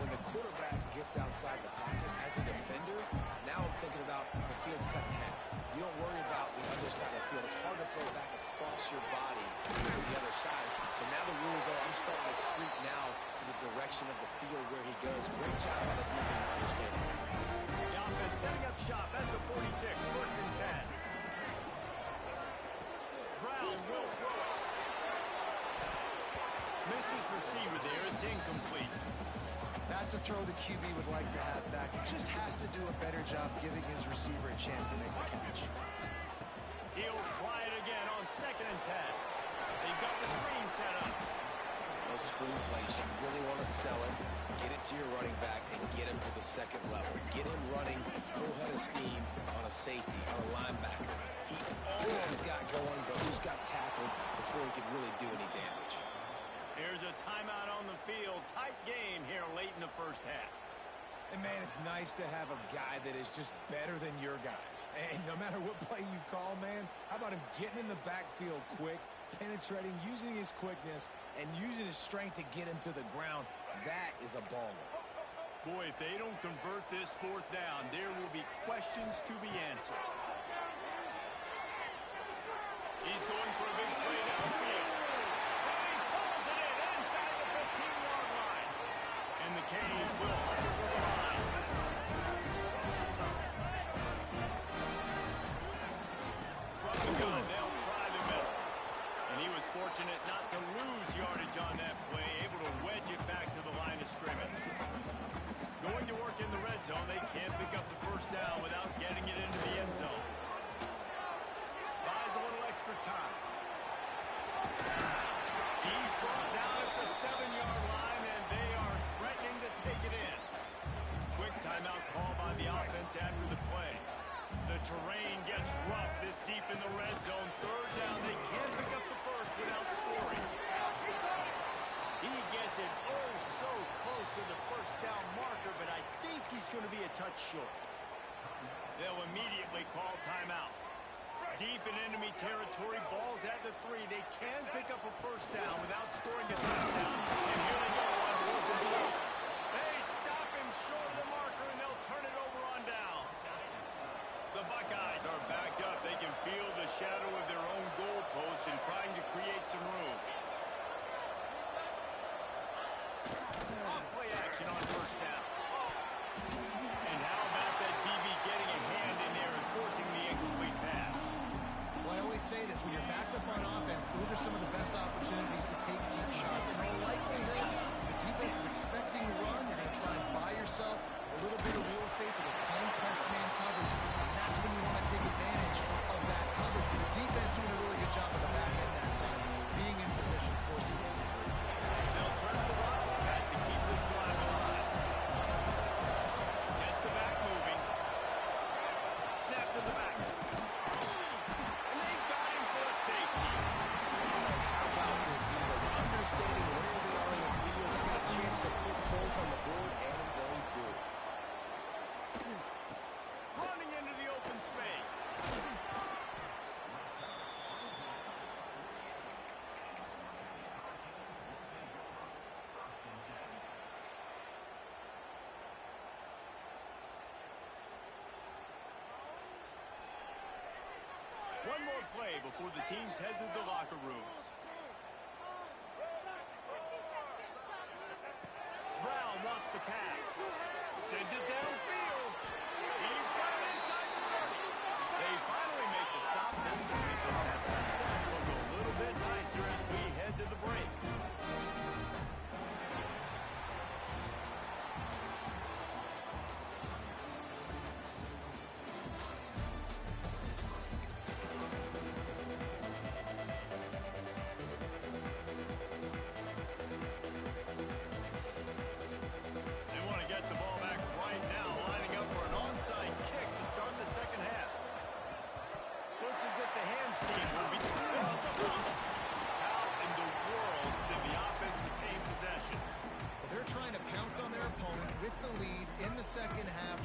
S5: When the quarterback gets outside the pocket as a defender, now I'm thinking about the field's cut in half. You don't worry about the other side of the field. It's hard to throw back across your body to the other side. So now the rules are I'm starting to creep now to the direction of the field where he goes. Great job by the defense understanding.
S3: The offense setting up shop at the 46, 1st and 10. Brown will throw it. Missed his receiver there. It's incomplete.
S4: That's a throw the QB would like to have back. He just has to do a better job giving his receiver a chance to make the catch.
S3: He'll try it again on 2nd and 10. They've got the screen set up.
S5: Those screen plays, you really want to sell it, get it to your running back, and get him to the 2nd level. Get him running full head of steam on a safety, on a linebacker. He almost got going, but just got tackled before he could really do any damage.
S3: Here's a timeout on the field. Tight game here late in the first half.
S5: And, man, it's nice to have a guy that is just better than your guys. And no matter what play you call, man, how about him getting in the backfield quick, penetrating, using his quickness, and using his strength to get him to the ground? That is a baller.
S3: Boy, if they don't convert this fourth down, there will be questions to be answered. He's going for a big play downfield. And he pulls it in inside the 15-yard line. And the Canes will hustle for the line. From the gun, they'll try the middle. And he was fortunate not to lose yardage on that play, able to wedge it back to the line of scrimmage. Going to work in the red zone, they can't pick up the first down without getting it into the end zone. Buys a little extra time. He's brought down at the 7-yard line, and they are threatening to take it in. Quick timeout call by the offense after the play. The terrain gets rough this deep in the red zone. Third down, they can't pick up the first without scoring. He gets it so close to the first down marker, but I think he's going to be a touch short. They'll immediately call timeout. Deep in enemy territory, ball's at the 3. They can pick up a first down without scoring a touchdown. And here they go on 4th and short. They stop him short of the marker, and they'll turn it over on down. The Buckeyes are backed up. They can feel the shadow of their own goalpost and trying to create some room. Off-play action on first down. And how about that DB getting a hand in there and forcing the incomplete pass?
S4: Well, I always say this, when you're backed up on offense, those are some of the best opportunities to take deep shots. In all likelihood, the defense is expecting a run. You're going to try and buy yourself a little bit of real estate, so they're playing press man coverage. And that's when you want to take advantage of that coverage. But the defense doing a really good job of the back end that time, being in position, forcing it.
S3: They'll turn the ball back to keep this drive alive. Gets the back moving. Snap to the back. And they got him for a safety.
S5: How about this defense understanding where they are in the field? They got a chance to put points on the board, and they do.
S3: Running into the open space. One more play before the teams head to the locker rooms. Brown wants to pass. Sends it downfield. He's got it inside the 30. They finally make the stop. That's going to make those halftime stats look a little bit nicer as we head to the break.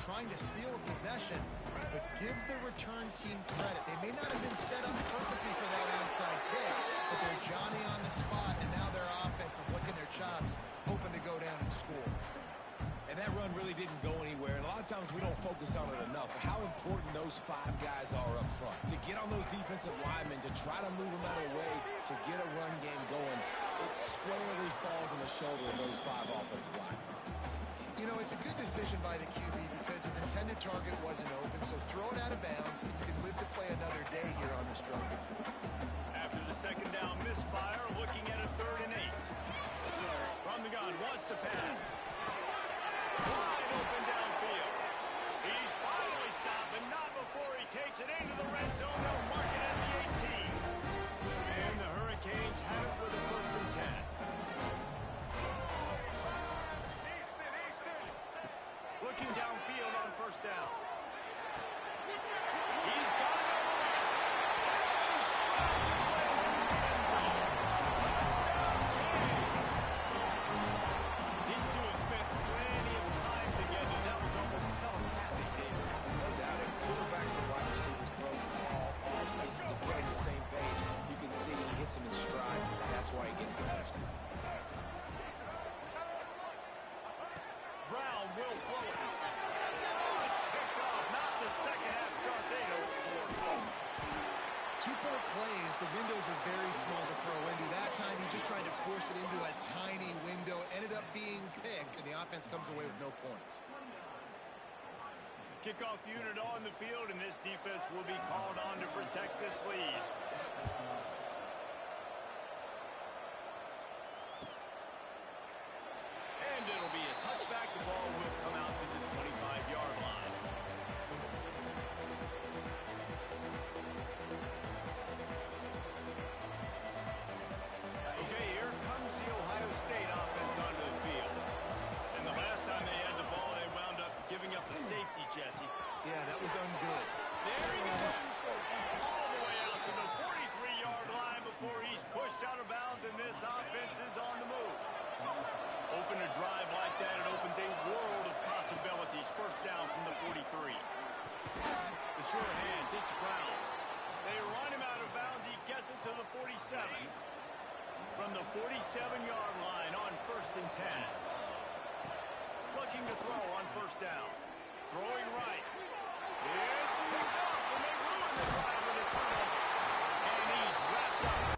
S4: Trying to steal a possession, but give the return team credit. They may not have been set up perfectly for that onside kick, but they're Johnny on the spot, and now their offense is licking their chops, hoping to go down and score.
S5: And that run really didn't go anywhere, and a lot of times we don't focus on it enough, but how important those 5 guys are up front. To get on those defensive linemen, to try to move them out of the way, to get a run game going, it squarely falls on the shoulder of those 5 offensive linemen.
S4: You know, it's a good decision by the QB because his intended target wasn't open, so throw it out of bounds, and you can live to play another day here on this drive.
S3: After the second down misfire, looking at a 3rd and 8. From the gun, wants to pass. Wide open downfield. He's finally stopped, but not before he takes it into the red zone. They'll mark it at the 18. And the Hurricanes have it with a 1st and 10. Looking downfield on 1st down. He's got it all the way. He strides his way into the end zone. Touchdown, Canes. These two have spent plenty of time together. That was almost telepathic, David.
S5: No doubt, and quarterbacks and wide receivers throw the ball all season to get on the same page. You can see he hits him in stride. That's why he gets the touchdown.
S3: Brown will throw it. Oh, it's picked off. Not the second half start they hoped for.
S4: 2-point plays, the windows are very small to throw into. That time he just tried to force it into a tiny window, ended up being picked, and the offense comes away with no points.
S3: Kickoff unit on the field, and this defense will be called on to protect this lead. And it'll be a touchback. The ball will come out to the 25-yard line. Okay, here comes the Ohio State offense onto the field. And the last time they had the ball, they wound up giving up the safety, Jesse.
S4: Yeah, that was ungood.
S3: There he goes. All the way out to the 43-yard line before he's pushed out of bounds, and this offense is on the move. Open a drive like that, it opens a world of possibilities. First down from the 43. The short hands, it's Brown. They run him out of bounds. He gets it to the 47. From the 47-yard line on 1st and 10. Looking to throw on first down. Throwing right. It's picked off, and they ruin the drive with a turnover. And he's wrapped up.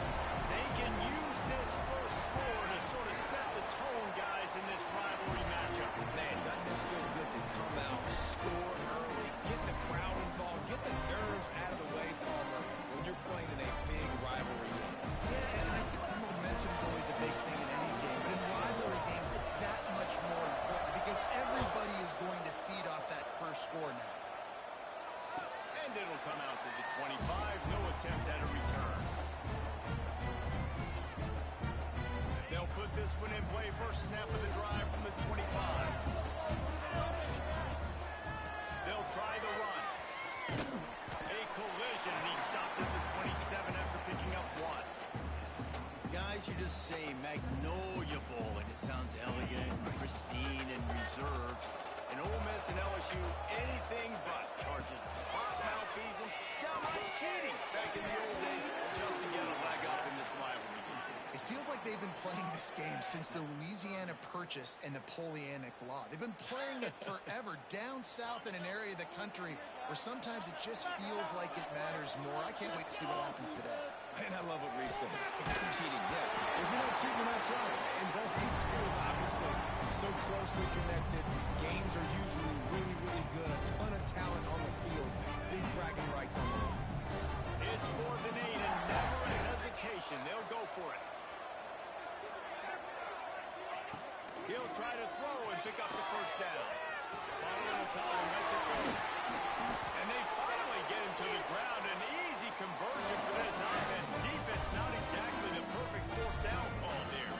S3: first snap of the drive from the 25. They'll try the run. A collision, and he stopped at the 27 after picking up 1.
S6: Guys, you just say Magnolia Bowl, and it sounds elegant, pristine, and reserved.
S3: And Ole Miss and LSU, anything but. Charges hot malfeasance, downright cheating back in the old days just to get a leg up in this rivalry game.
S4: It feels like they've been playing this game since the Louisiana Purchase and Napoleonic Law. They've been playing it forever down south in an area of the country where sometimes it just feels like it matters more. I can't wait to see what happens today.
S5: And I love what Reese says. Cheating, yeah. If you're not cheating, you're not trying. And both these schools, obviously, are so closely connected. Games are usually really, really good. A ton of talent on the field. Big bragging rights on the line.
S3: It's 4th and 8, and never a hesitation. They'll go for it. He'll try to throw and pick up the first down. Final time, lets it go. And they finally get him to the ground. An easy conversion for this offense. Defense not exactly the perfect 4th down call there.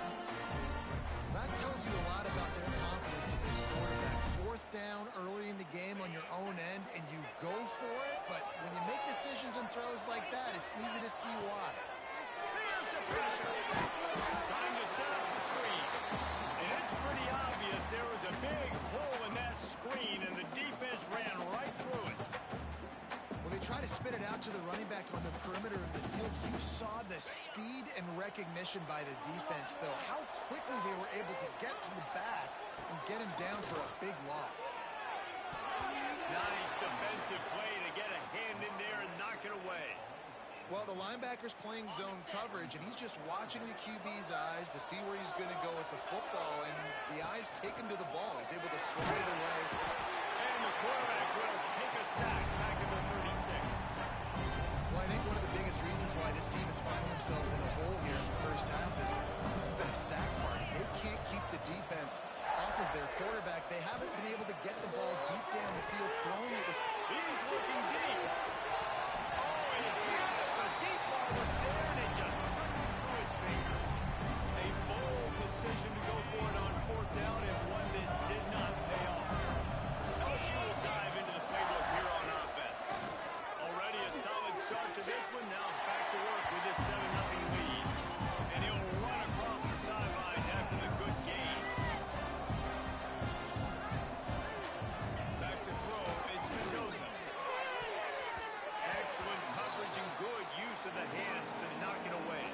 S4: That tells you a lot about their confidence in this quarterback. 4th down early in the game on your own end, and you go for it. But when you make decisions and throws like that, it's easy to see why.
S3: Here's the pressure. Trying to set up the screen. And it's pretty obvious there was a big hole in that screen, and the defense ran right through it.
S4: When they try to spit it out to the running back on the perimeter of the field, you saw the speed and recognition by the defense, though. How quickly they were able to get to the back and get him down for a big loss.
S3: Nice defensive play to get a hand in there and knock it away.
S4: Well, the linebacker's playing zone coverage, and he's just watching the QB's eyes to see where he's going to go with the football, and the eyes take him to the ball. He's able to swat it away.
S3: And the quarterback will take a sack back in the 36.
S4: Well, I think one of the biggest reasons why this team is finding themselves in a hole here in the first half is this has been a sack party. They can't keep the defense off of their quarterback. They haven't been able to get the ball deep down the field, throwing it with...
S3: He's looking deep. Oh, and the deep ball was there, and it just trickled through his fingers. A bold decision to go for it on 4th down, and one that did not pay off. LSU will dive into the playbook here on offense. Already a solid start to this one. Now back to work with this 7-0 lead. And he'll run across the sideline after the good gain. Back to throw. It's Mendoza. Excellent coverage and good use of the hands to knock it away.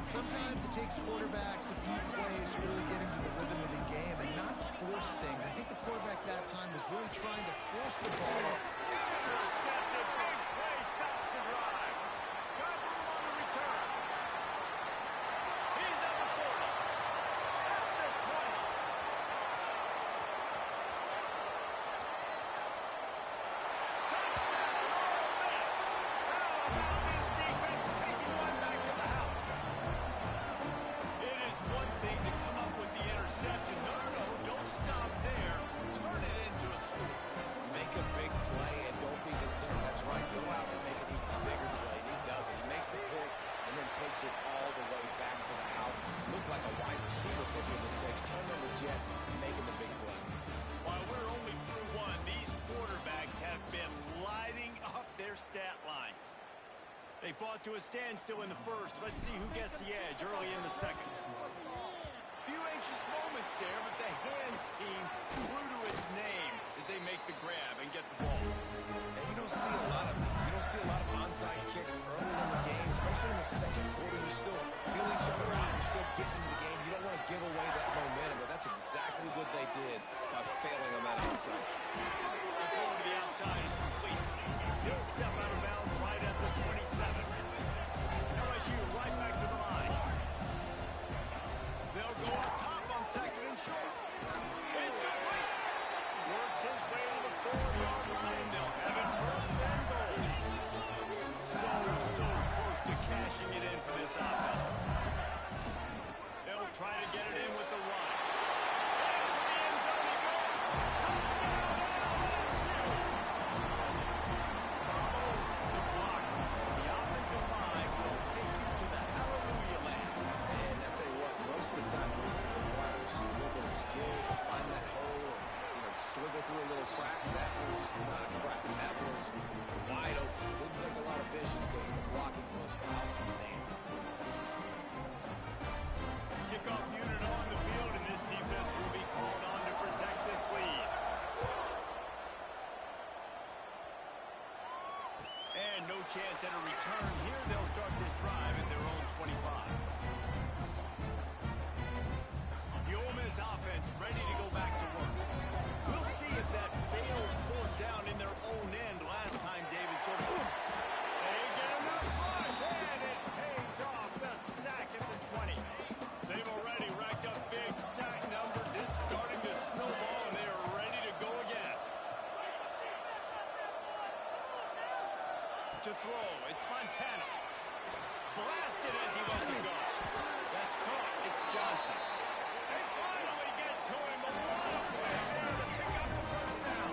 S4: Sometimes it takes quarterbacks a few plays to really get into the rhythm of the game and not force things. I think the quarterback that time was really trying to force the ball.
S3: Intercepted. Big play. Stops the drive. Got room on the return. He's at the 40. At the 20. Touchdown, Ole Miss. How about this defense taking one back to the house? It is one thing to come up with the interception. No, don't stop there. Turn it into a score.
S5: Make a big play and don't be content. That's right. Go out and make an even bigger play. And he does it. He makes the pick and then takes it all the way back to the house. Looked like a wide receiver picking the 6. Turn on the Jets, making the big play.
S3: While we're only through one, these quarterbacks have been lighting up their stat lines. They fought to a standstill in the first. Let's see who gets the edge early in the second. Few anxious moments there, but the hands team true to its name as they make the grab and get the ball.
S5: And you don't see a lot of these. You don't see a lot of onside kicks early in the game, especially in the second quarter. You still feel each other out. You're still getting in the game. You don't want to give away that momentum, but that's exactly what they did by failing on that onside kick.
S3: The throw to the outside is complete. He'll step out of bounds right at the 27. LSU right back to the line. They'll go up top on 2nd and short. It's complete. Works his way to the 4-yard line. They'll have it 1st and goal. So close to cashing it in for this offense. They'll try to get it in with the run. Into the end zone he goes. Touchdown, LSU. Follow the block. The offensive line will take you to the hallelujah land.
S5: And I tell you what, most of the time, Reese requires slither through a little crack. That was not a crack. That was wide open. Didn't take a lot of vision because the blocking was outstanding.
S3: Kickoff unit on the field, and this defense will be called on to protect this lead. And no chance at a return here. They'll start this drive at their own 25. The Ole Miss offense ready to go back to work. We'll see if that failed fourth down in their own end last time, David, sort of. They get him a push, and it pays off. The sack at the 20. They've already racked up big sack numbers. It's starting to snowball, and they are ready to go again. To throw, it's Montana. Blasted as he lets it go. That's caught. It's Johnson. They finally get to him, but what a play there to pick up the first down.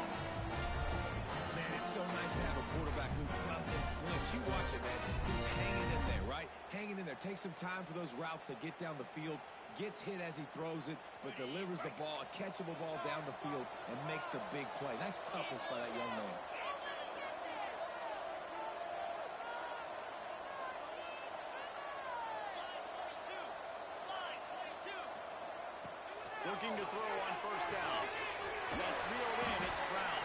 S5: Man, it's so nice to have a quarterback who doesn't flinch. You watch it, man. He's hanging in there, right? Hanging in there. Takes some time for those routes to get down the field. Gets hit as he throws it, but delivers the ball, a catchable ball down the field, and makes the big play. Nice toughness by that young man.
S3: Looking to throw on first down. That's reeled in. It's Brown.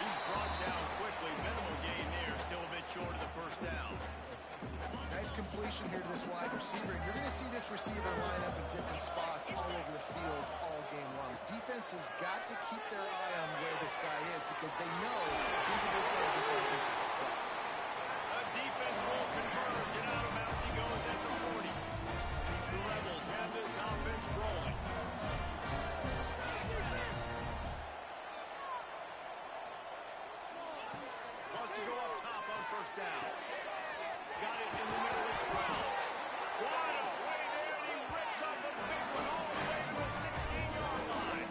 S3: He's brought down quickly. Minimal gain there. Still a bit short of the first down.
S4: Nice completion here to this wide receiver. You're going to see this receiver line up in different spots all over the field all game long. Defense has got to keep their eye on where this guy is because they know he's a big part of this offense's success.
S3: The defense will converge, and out of bounds he goes at the 40. The Rebels have this offense rolling. Wants to go up top on first down. Got it in the middle. It's Brown. What a play there, and he rips up a big one all the way to the 16-yard line.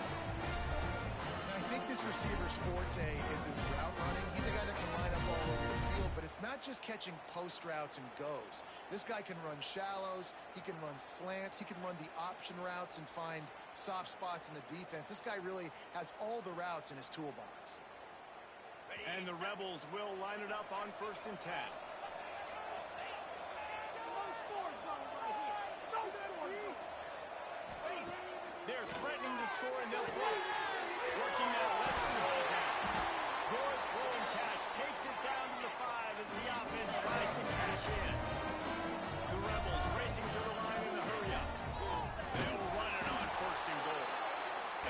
S4: I think this receiver's forte is his route running. He's a guy that can line up all over the field, but it's not just catching post routes and goes. This guy can run shallows, he can run slants, he can run the option routes and find soft spots in the defense. This guy really has all the routes in his toolbox.
S3: And the Rebels will line it up on 1st and 10. They're threatening to score, and they'll throw. Working that left side now. Good throw and catch. Takes it down to the 5 as the offense tries to cash in. The Rebels racing to the line in the hurry-up. They'll run it on 1st and goal.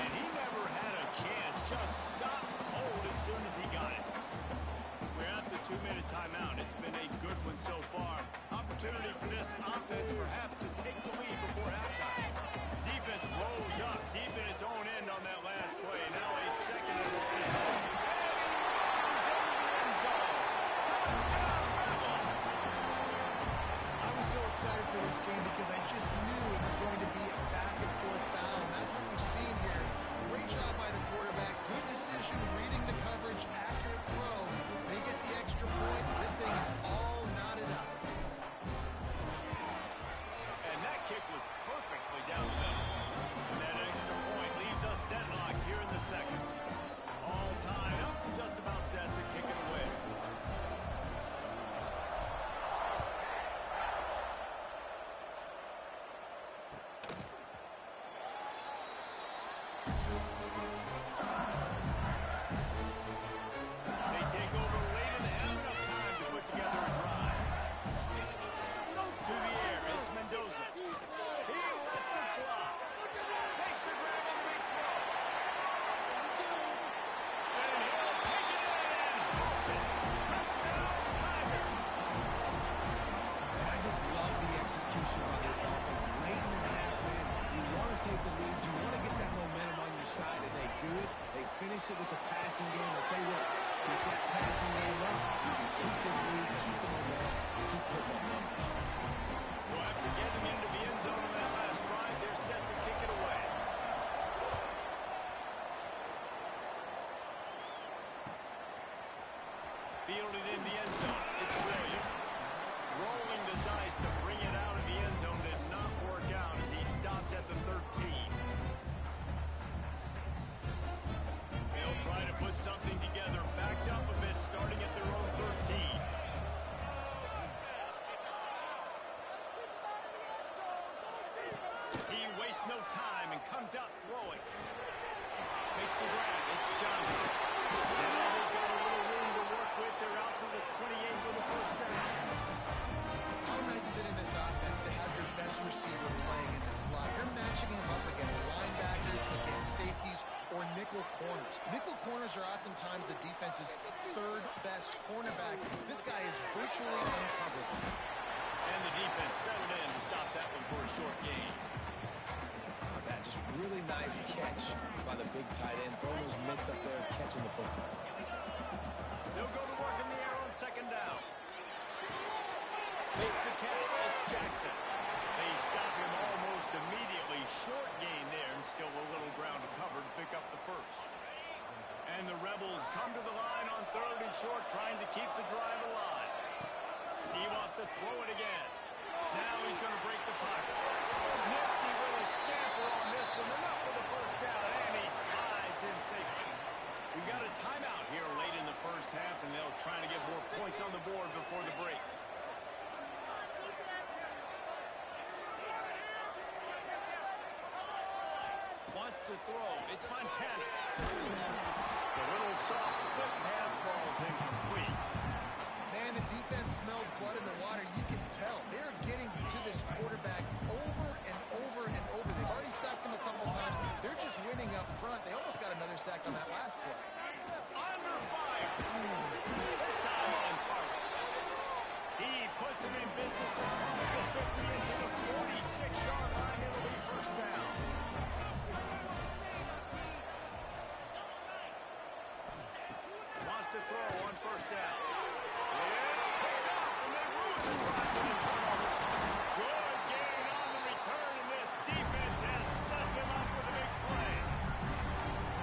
S3: And he never had a chance. Just stopped cold as soon as he got it. We're at the 2-minute timeout. It's been a good one so far. Opportunity for this offense perhaps to take the lead before halftime. Defense rose up deep in its own end on that last play. Now a 2nd and 1. And he runs into the end zone. Touchdown, Rebels!
S4: I was so excited for this game because I just knew it was going to be a back-and-forth battle, and that's what we've seen here. Great job by the quarterback, good decision, reading the coverage, accurate throw. They get the extra point. This thing is all knotted up.
S3: And that kick was perfectly down the middle. That extra point leaves us deadlocked here in the 2nd. All tied up, just about set to kick it away. They take over late and they have enough time to put together a drive. To the air, it's Mendoza. He lets it fly. Makes the grab on the big throw. And he'll take it in and hooks it. Touchdown, Tiger.
S5: And I just love the execution on this offense. Late in the half, man, you want to take the lead. You want to get that momentum on your side, and they do it. They finish it with the passing game. I'll tell you what, get that passing game up, you can keep this lead, keep the momentum, and keep putting up numbers.
S3: So after getting into the end zone on that last drive, they're set to kick it away. Fielded in the end zone. It's Williams. Rolling the dice to bring it out of the end zone did not work out as he stopped at the 13. They'll wastes no time and comes out throwing. Makes the grab. It's Johnson. Now they've got a little room to work with. They're out to the 28 with the first down.
S4: How nice is it in this offense to have your best receiver playing in the slot? You're matching him up against linebackers, against safeties, or nickel corners. Nickel corners are oftentimes the defense's third best cornerback. This guy is virtually uncoverable.
S3: And the defense settled in to stop that one for a short gain.
S5: Oh, that just really nice catch by the big tight end. Throwing those mitts up there, catching the football.
S3: They'll go to work in the air on second down. Makes the catch. It's Jackson. They stop him almost immediately. Short gain there, and still a little ground to cover to pick up the first. And the Rebels come to the line on third and short, trying to keep the drive alive. He wants to throw it again. Now he's going to break the pocket. Nifty little scamper on this one. Enough for the first down, and he slides in safely. We've got a timeout here late in the first half, and they'll try to get more points on the board before the break. Wants to throw. It's Montana. The little soft flip pass ball's incomplete.
S4: Man, the defense smells blood in the water. You can tell. They're getting to this quarterback over and over and over. They've already sacked him a couple times. They're just winning up front. They almost got another sack on that last play.
S3: Under fire. This time on target. He puts him in business across the 50 into the 46-yard line. It'll be first down. Wants to throw on first down. It's picked up, and they ruin the drive with a turnover. Good gain on the return, and this defense has set them up with a big play.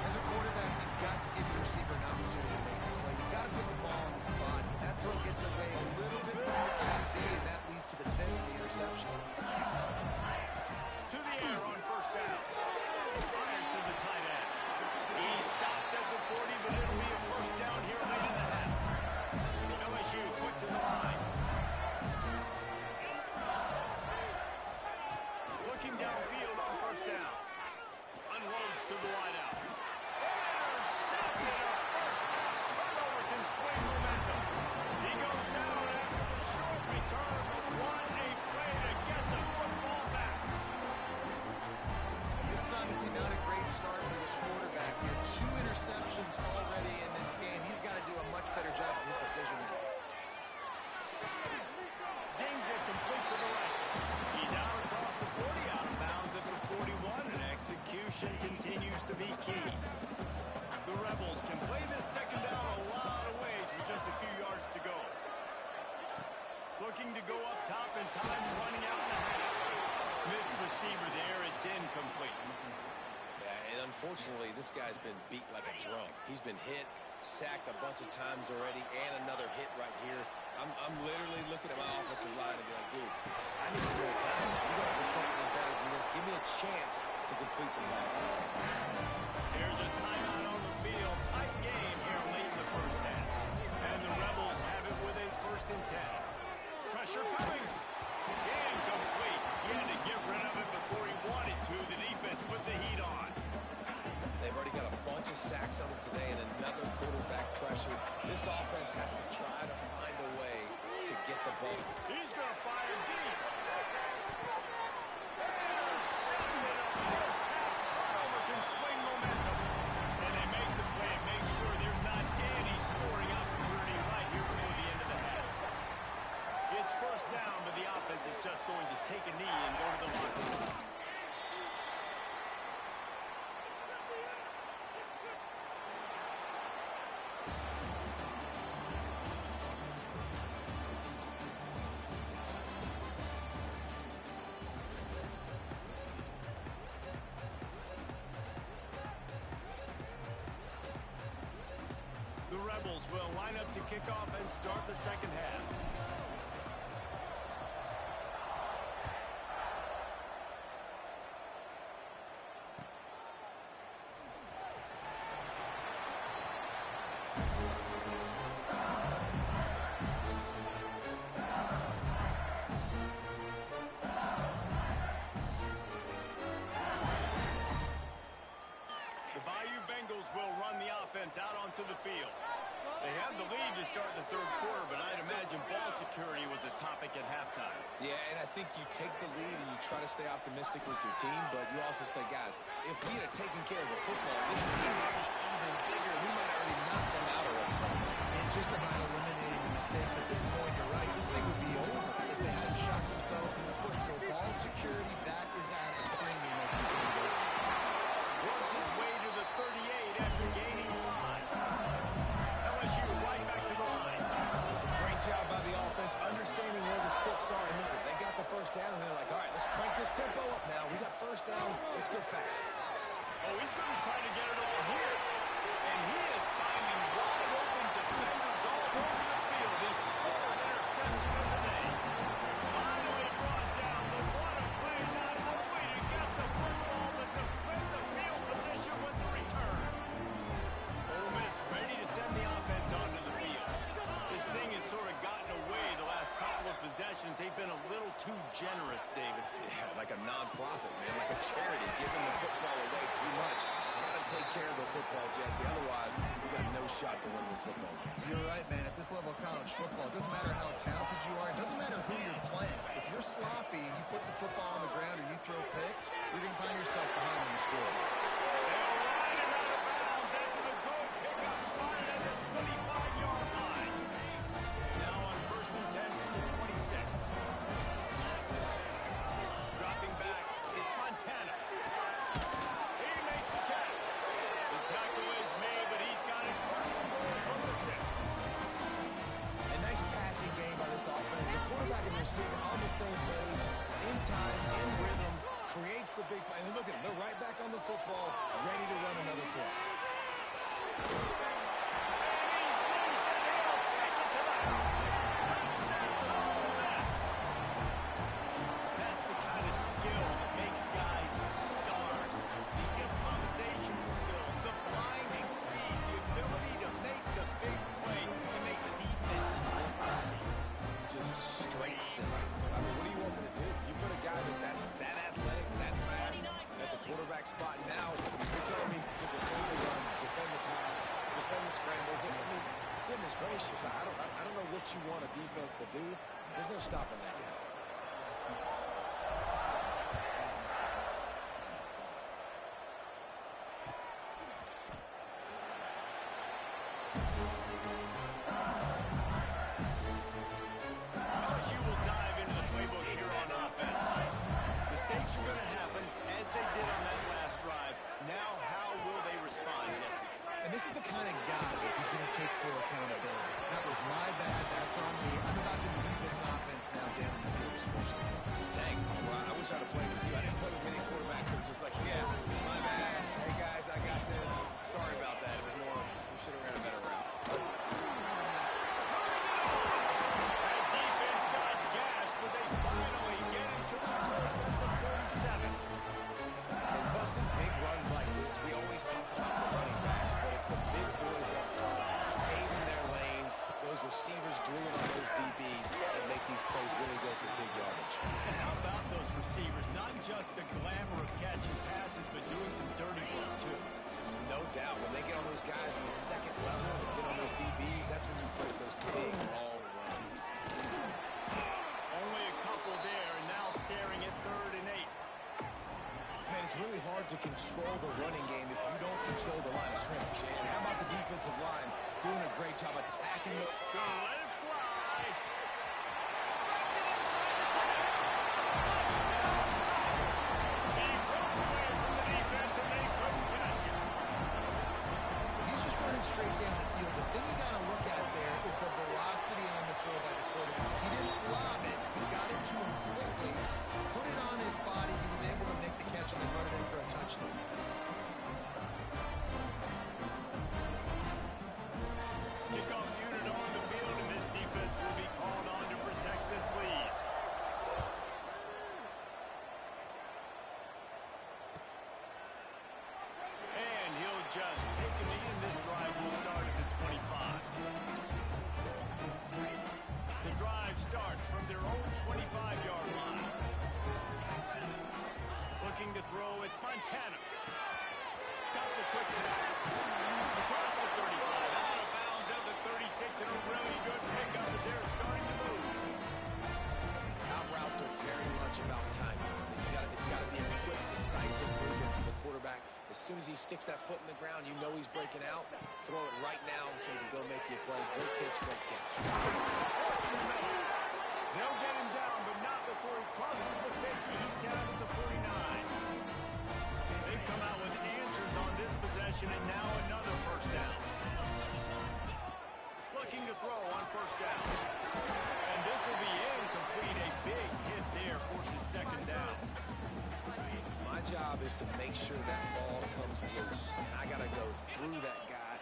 S4: As a quarterback, you've got to give your receiver an opportunity to make a play. You've got to put the ball in his body. That throw gets away a little bit from the QB, and that leads to the 10 of the interception.
S3: To the air on first down. Fires to the tight end. He stopped at the 40, but it'll be a first down here late in the half. LSU quick to the line. Looking downfield on first down. Unloads to the wideout. Intercepted. A first half turnover can swing momentum. He goes down after the short return, but what a play to get the football back.
S4: This is obviously not a great start for this quarterback here. 2 interceptions already in this game. He's got to do a much better job with his decision-making.
S3: Zings it complete to the right. He's out across the 40, out of bounds at the 41, and execution continues to be key. The Rebels can play this second down a lot of ways with just a few yards to go. Looking to go up top, and time's running out in the half. Missed receiver there, it's incomplete.
S5: Yeah, and unfortunately, this guy's been beat like a drum. He's been hit, sacked a bunch of times already, and another hit right here. I'm literally looking at my offensive line and be like, dude, I need some more time. You got to protect me better than this. Give me a chance to complete some passes.
S3: Here's a timeout on the field. Tight game here late in the first half. And the Rebels have it with a first and 10. Pressure coming. Incomplete. He had to get rid of it before he wanted to. The defense put the heat on.
S5: They've already got a bunch of sacks on them today and another quarterback pressure. This offense has to try to find a way to get the ball.
S3: He's going to fire deep. Intercepted. A first half turnover can swing momentum. And they make the play and make sure there's not any scoring opportunity right here before the end of the half. It's first down, but the offense is just going to take a knee and go to the locker room. The Rebels will line up to kick off and start the second half. start the third quarter, but I'd imagine ball security was a topic at halftime.
S5: Yeah, and I think you take the lead and you try to stay optimistic with your team, but you also say, guys, if we had taken care of the football, this team would be even bigger. We might have already knocked them out already.
S4: It's just about eliminating the mistakes at this point. You're right. This thing would be over if they hadn't shot themselves in the foot. So ball security, that is at a premium as this game goes on.
S3: Works his way to the 38 after gaining 5. LSU right back to the line.
S5: Great job by the offense, understanding where the sticks are. And look, they got the first down, and they're like, all right, let's crank this tempo up now. We got first down. Let's go fast.
S3: Oh, he's going to try to get it all here. And he is finding wide open defenders all over the field. His fourth interception of the day. Finally brought down, but what a play, not only to get the football, but to defend the field position with the return. Ole Miss ready to send the offense onto the field. This thing has sort of gotten away the last couple of possessions. They've been a little too generous, David.
S5: Yeah, like a non-profit, man, like a charity, giving the football away too much. Got to take care of the football, Jesse. Otherwise, we got no shot to win this football game.
S4: You're right, man. At this level of college football, it doesn't matter how talented you are. It doesn't matter who you're playing. If you're sloppy, you put the football on the ground or you throw picks, you're going to find yourself behind on the score.
S3: They'll run him out of bounds after the goal pickup spotted at the 25-yard line. Now on 1st and 10 from the 26. Dropping back, it's Montana. He makes the catch. The tackle is made, but he's got it first and goal from the 6.
S5: A nice passing game by this offense. The quarterback and receiver on the same page, in time, in rhythm, creates the big play. And look at them. They're right back on the football, ready to run another play.
S3: And he's loose, and he'll take it to the house. Touchdown, Ole Miss. That's the kind of skill that makes guys stars. The improvisational skills, the blinding speed, the ability to make the big play and make the defenses look sick.
S5: Just straight silly. I mean, what do you want me to do? You put a guy that's that athletic, that fast, at the quarterback spot now, you're telling me to defend the run, defend the pass, defend the scrambles. I mean, goodness gracious, I don't know what you want a defense to do. There's no stopping that guy.
S3: LSU will dive into the playbook here on offense. Mistakes are going to happen, as they did on that last drive. Now, how will they respond, Jesse?
S4: And this is the kind of guy who's going to take full accountability. That was my bad. That's on me. I'm about to lead this offense now down the field to score some points.
S5: Dang, well, I wish I'd have played with you. I didn't play with many quarterbacks that were just like, yeah, my bad. Hey, guys, I got this. Sorry about that. It was more, we should have ran a better route.
S3: That defense got gas, but they finally get him to the turf at the 47.
S5: And busting big runs like this, we always talk about the running backs, but it's the big boys up front, paving their lanes, those receivers drooling on those DBs that make these plays really go for big yardage.
S3: And how about those receivers? Not just the glamour of catching passes, but doing some dirty work, too.
S5: No doubt, when they get on those guys in the second level and get on those DBs, that's when you break those big, long runs.
S3: Only a couple there, and now staring at 3rd and 8.
S5: Man, it's really hard to control the running game if you don't control the line of scrimmage. And how about the defensive line doing a great job attacking the...
S3: Gonna let it fly. Wrapped it inside the 10. Touchdown, Tide. He broke away from the defense, and they couldn't catch him.
S4: He's just running straight down the field. The thing you got to look at there is the velocity on the throw by the quarterback. He didn't lob it. He got it to him quickly, put it on his body. He was able to make the catch and then run it in for a touchdown.
S3: Kickoff unit on the field, and this defense will be called on to protect this lead. And he'll just take a knee, and this drive will start at the 25. The drive starts from their own 25-yard line. Looking to throw, it's Montana. Got the quick pass. Across the 35, out of bounds at the 36. 36 and a really good pickup as they're starting to move.
S5: Out routes are very much about timing. It's got to be a quick, decisive movement from the quarterback. As soon as he sticks that foot in the ground, you know he's breaking out. Throw it right now so he can go make you a play. Great pitch, great catch.
S3: They'll get him down, but not before he crosses the 50. He's down at the 49. They've come out with answers on this possession, and now another first down. Looking to throw on first down. And this will be incomplete. A big hit there forces second down.
S5: My job is to make sure that ball comes loose. And I got to go through that guy,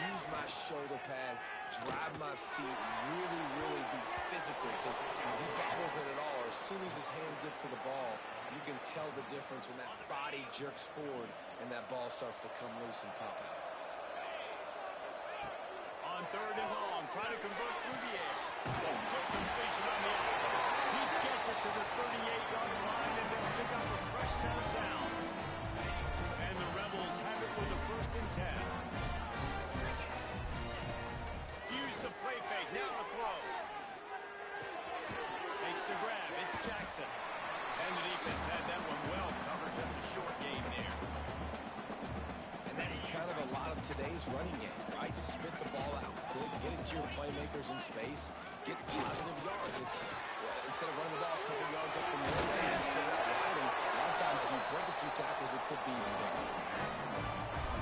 S5: use my shoulder pad, drive my feet, really, really be physical. Because if he bobbles it at all, or as soon as his hand gets to the ball, you can tell the difference when that body jerks forward and that ball starts to come loose and pop out.
S3: On third and long, try to convert through the air. Quick completion on the outside. He gets it to the 38-yard line, and they'll pick up a fresh set of downs. And the Rebels have it with a 1st and 10. Use the play fake, now a throw. Makes the grab, it's Jackson. And the defense had that one well covered, just a short game there.
S5: And that's kind of a lot of today's running game, right? Spit the ball out quick, get it to your playmakers in space, get positive yards. Instead of running the ball a couple yards up the middle, you spit it out wide, and a lot of times if you break a few tackles, it could be even bigger.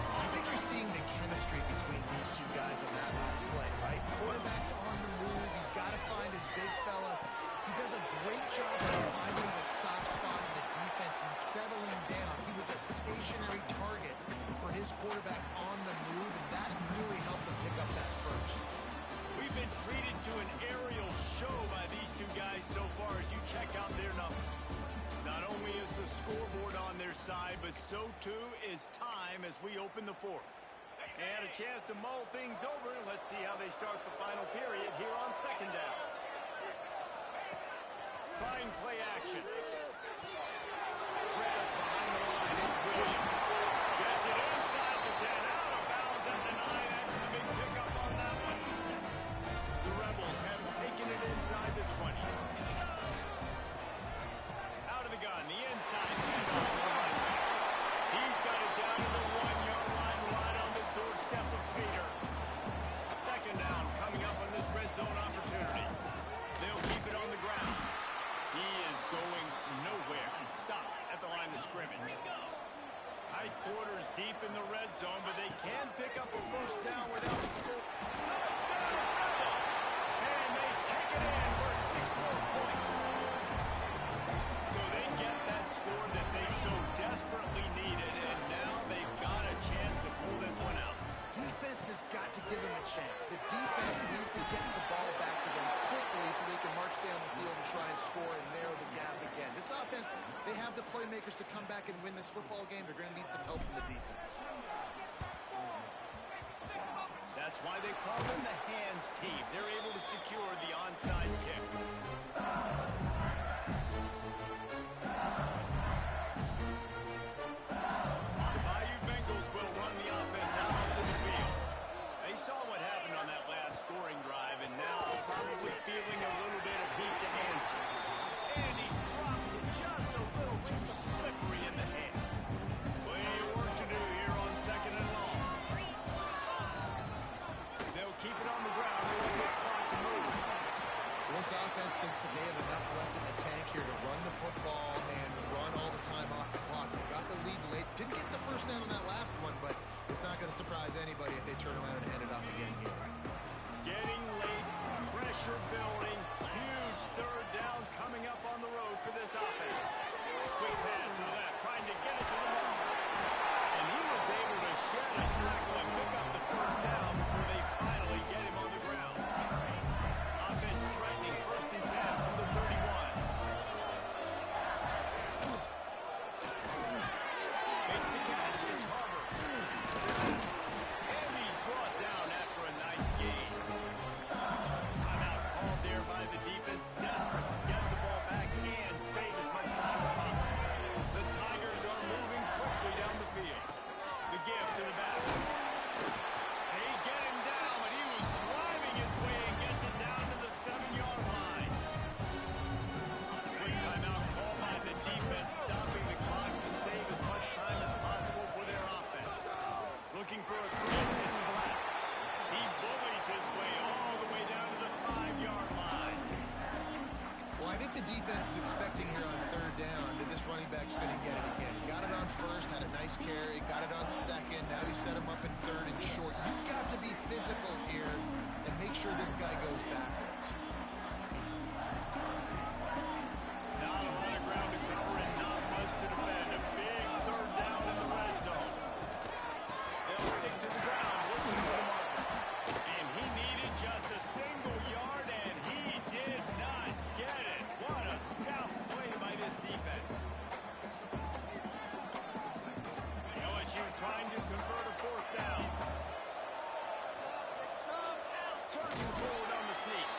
S4: I think you're seeing the chemistry between these two guys on that last play, right? Quarterback's on the move. He's got to find his big fella. He does a great job of finding the soft spot in the defense and settling down. He was a stationary target for his quarterback on the move, and that really helped him pick up that first.
S3: We've been treated to an aerial show by these two guys so far as you check out their numbers. Not only is the scoreboard on their side, but so too is time as we open the 4th. They had a chance to mull things over. Let's see how they start the final period here on 2nd down. Fine play action. Right up behind the line, it's Williams. Gets it inside the 10, out of bounds at the 9 after the big pickup on that one. The Rebels have taken it inside the 20. Out of the gun, the inside handoff to the running back. He's got it down to the 1-yard line, right on the doorstep of Pater. 2nd down coming up on this red zone opportunity. They'll keep it on the ground. He is going nowhere. Stop at the line of scrimmage. Tight quarters deep in the red zone, but they can pick up a first down without a score. Touchdown, Rebels! And they take it in for 6 more points. So they get that score that they so desperately needed, and now they've got a chance to pull this one out.
S4: Defense has got to give them a chance. The defense needs to get the ball back to them quickly so they can march down the field and try and score and narrow the gap again. This offense, they have the playmakers to come back and win this football game. They're going to need some help from the defense.
S3: That's why they call them the hands team. They're able to secure the onside kick. Saw what happened on that last scoring drive, and now probably feeling a little bit of heat to answer. And he drops it just a little too slippery in the hand. Plenty of work to do here on 2nd and long. They'll keep it on the ground with this clock to move.
S4: This offense thinks that they have enough left in the tank here to run the football and run all the time off the clock. They got the lead late. Didn't get the first down on that last one, but it's not going to surprise anybody if they turn around and hand it off again here.
S3: Getting late, pressure building, huge 3rd down coming up on the road for this offense. Quick pass to the left, trying to get it to the mark. And he was able to shed a tackle and pick up the first down before they finally get him on the ground. Offense threatening 1st and 10 from the 31. Makes the catch, it's Harbor. And he's brought down after a nice gain. Timeout called there by the defense, desperate to get the ball back and save as much time as
S4: on second. Now you set him up in third and short. You've got to be physical here and make sure this guy goes backwards.
S3: Not a lot of ground to cover and not much to defend. A big third down in the red zone. They'll stick to the ground, looking for the marker. And he needed just a single yard, and he did not get it. What a stout play by this defense. LSU trying to convert a fourth down. Surging forward on the sneak.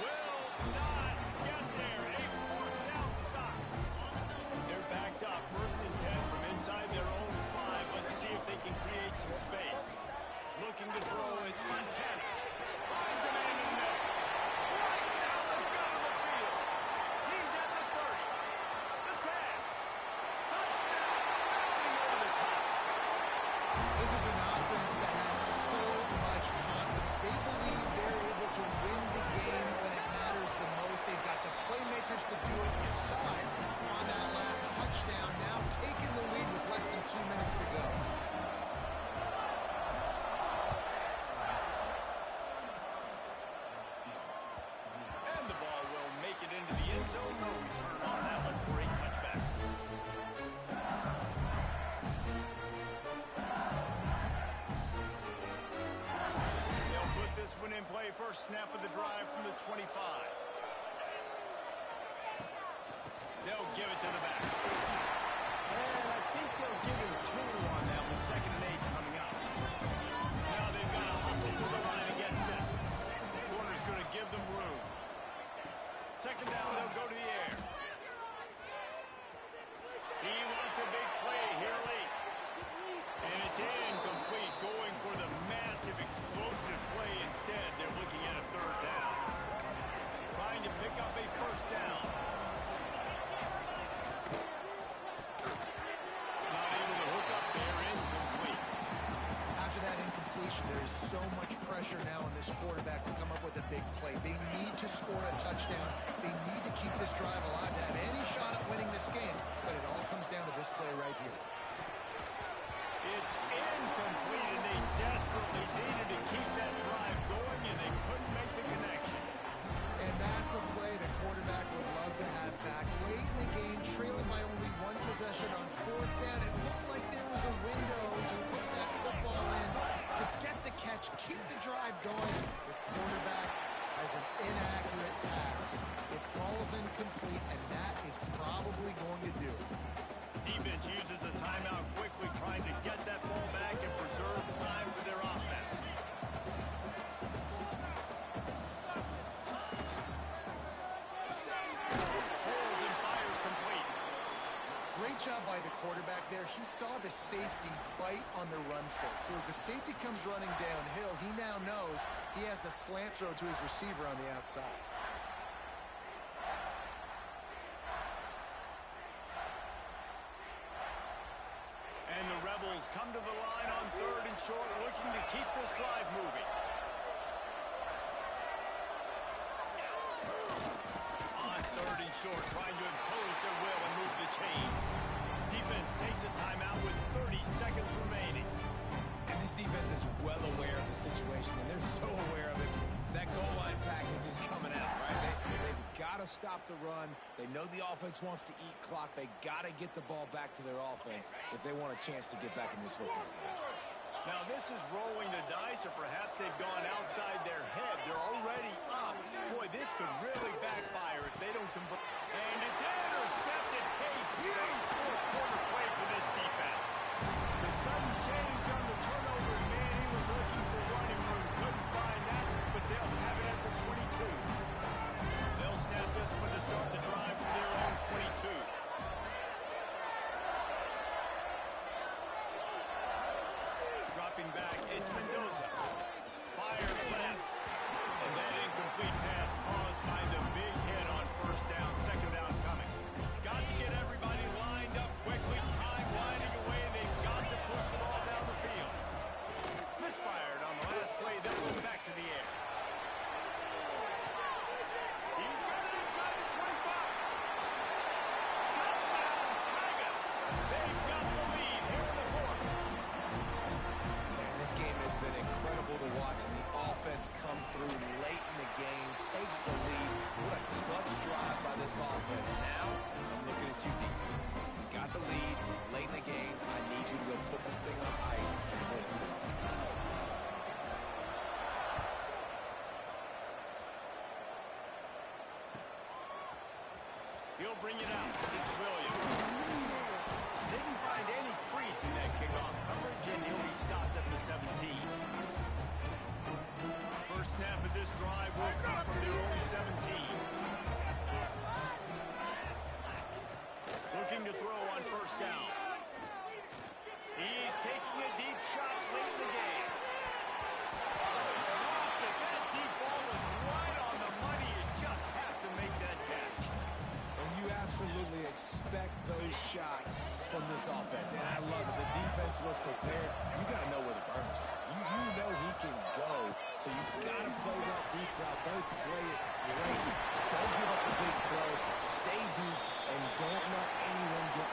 S3: Will not get there. A fourth down stop. They're backed up. First and 10 from inside their own 5. Let's see if they can create some space. Looking to throw it. Montana. Finds a man in the middle. Right down the gut of the field. He's at the 30. The 10. Touchdown. Rounding over the top.
S4: This is an offense that has so much confidence. They believe they're able to win the game when it matters the most. They've got the playmakers to do it. You saw it on that last touchdown. Now taking the lead with less than 2 minutes to go.
S3: And the ball will make it into the end zone. No return on that one for a touchback. They'll put this one in play. First snap of the drive from the 25. They'll give it to the back. And I think they'll give him 2 on that one. Second and 8 coming up. Now they've got to hustle to the line and get set. Corner's going to give them room. Second down, they'll go to the air. He wants a big play here late. And it's incomplete, going for the massive explosive play instead. They're looking at a third down. Trying to pick up a first down. Not able to hook up there, incomplete.
S4: After that incompletion, there is so much pressure now on this quarterback to come up with a big play. They need to score a touchdown. They need to keep this drive alive to have any shot at winning this game. But it all comes down to this play right here.
S3: It's incomplete, and they desperately needed to keep that drive going, and they couldn't make the connection.
S4: And that's a play the quarterback would love to have back. Late in the game, trailing by only 1 possession on fourth down. It looked like there was a window to put that football in, to get the catch, keep the drive going. The quarterback has an inaccurate pass. It falls incomplete, and that is probably going to do it.
S3: Defense uses a timeout quickly, trying to get that ball back and preserve time for their offense. Holds and fires complete.
S4: Great job by the quarterback there. He saw the safety bite on the run fake. So as the safety comes running downhill, he now knows he has the slant throw to his receiver on the outside.
S3: And the Rebels come to the line on third and short, looking to keep this drive moving. On third and short, trying to impose their will and move the chains. Defense takes a timeout with 30 seconds remaining.
S5: And this defense is well aware of the situation, and they're so aware of it. That goal line package is coming out, right? They've got to stop the run. They know the offense wants to eat clock. They got to get the ball back to their offense if they want a chance to get back in this football game.
S3: Now this is rolling the dice, or perhaps they've gone outside their head. They're already up. Boy, this could really backfire if they don't convert. And it's intercepted. A huge fourth-quarter play for this defense. The sudden change on the turnover, man, he was looking for running room. Couldn't find that, but they'll have it at the 22. They'll snap this one to start the drive from their own 22. Dropping back, it's Mendoza. Fires left. And that incomplete pass caused by the big hit on first down. Second down coming. Got to get everybody
S5: incredible to watch, and the offense comes through late in the game, takes the lead. What a clutch drive by this offense. Now, I'm looking at you, defense. You got the lead late in the game. I need you to go put this thing on ice and win it for me.
S3: He'll bring it out. It's Williams. Didn't find any crease in that kickoff coverage, and he'll be stopped at the 17. First snap of this drive will come from their own 17. Looking to throw on first down. He's taking a deep shot late in the game. Dropped it. That deep ball was right on the money. You just have to make that catch.
S5: And you absolutely expect those shots from this offense. And I love it. The defense was prepared. You got to know where the burners are. You know he can go. So you got to play that deep route. They play it great. Don't give up the big throw. Stay deep and don't let anyone get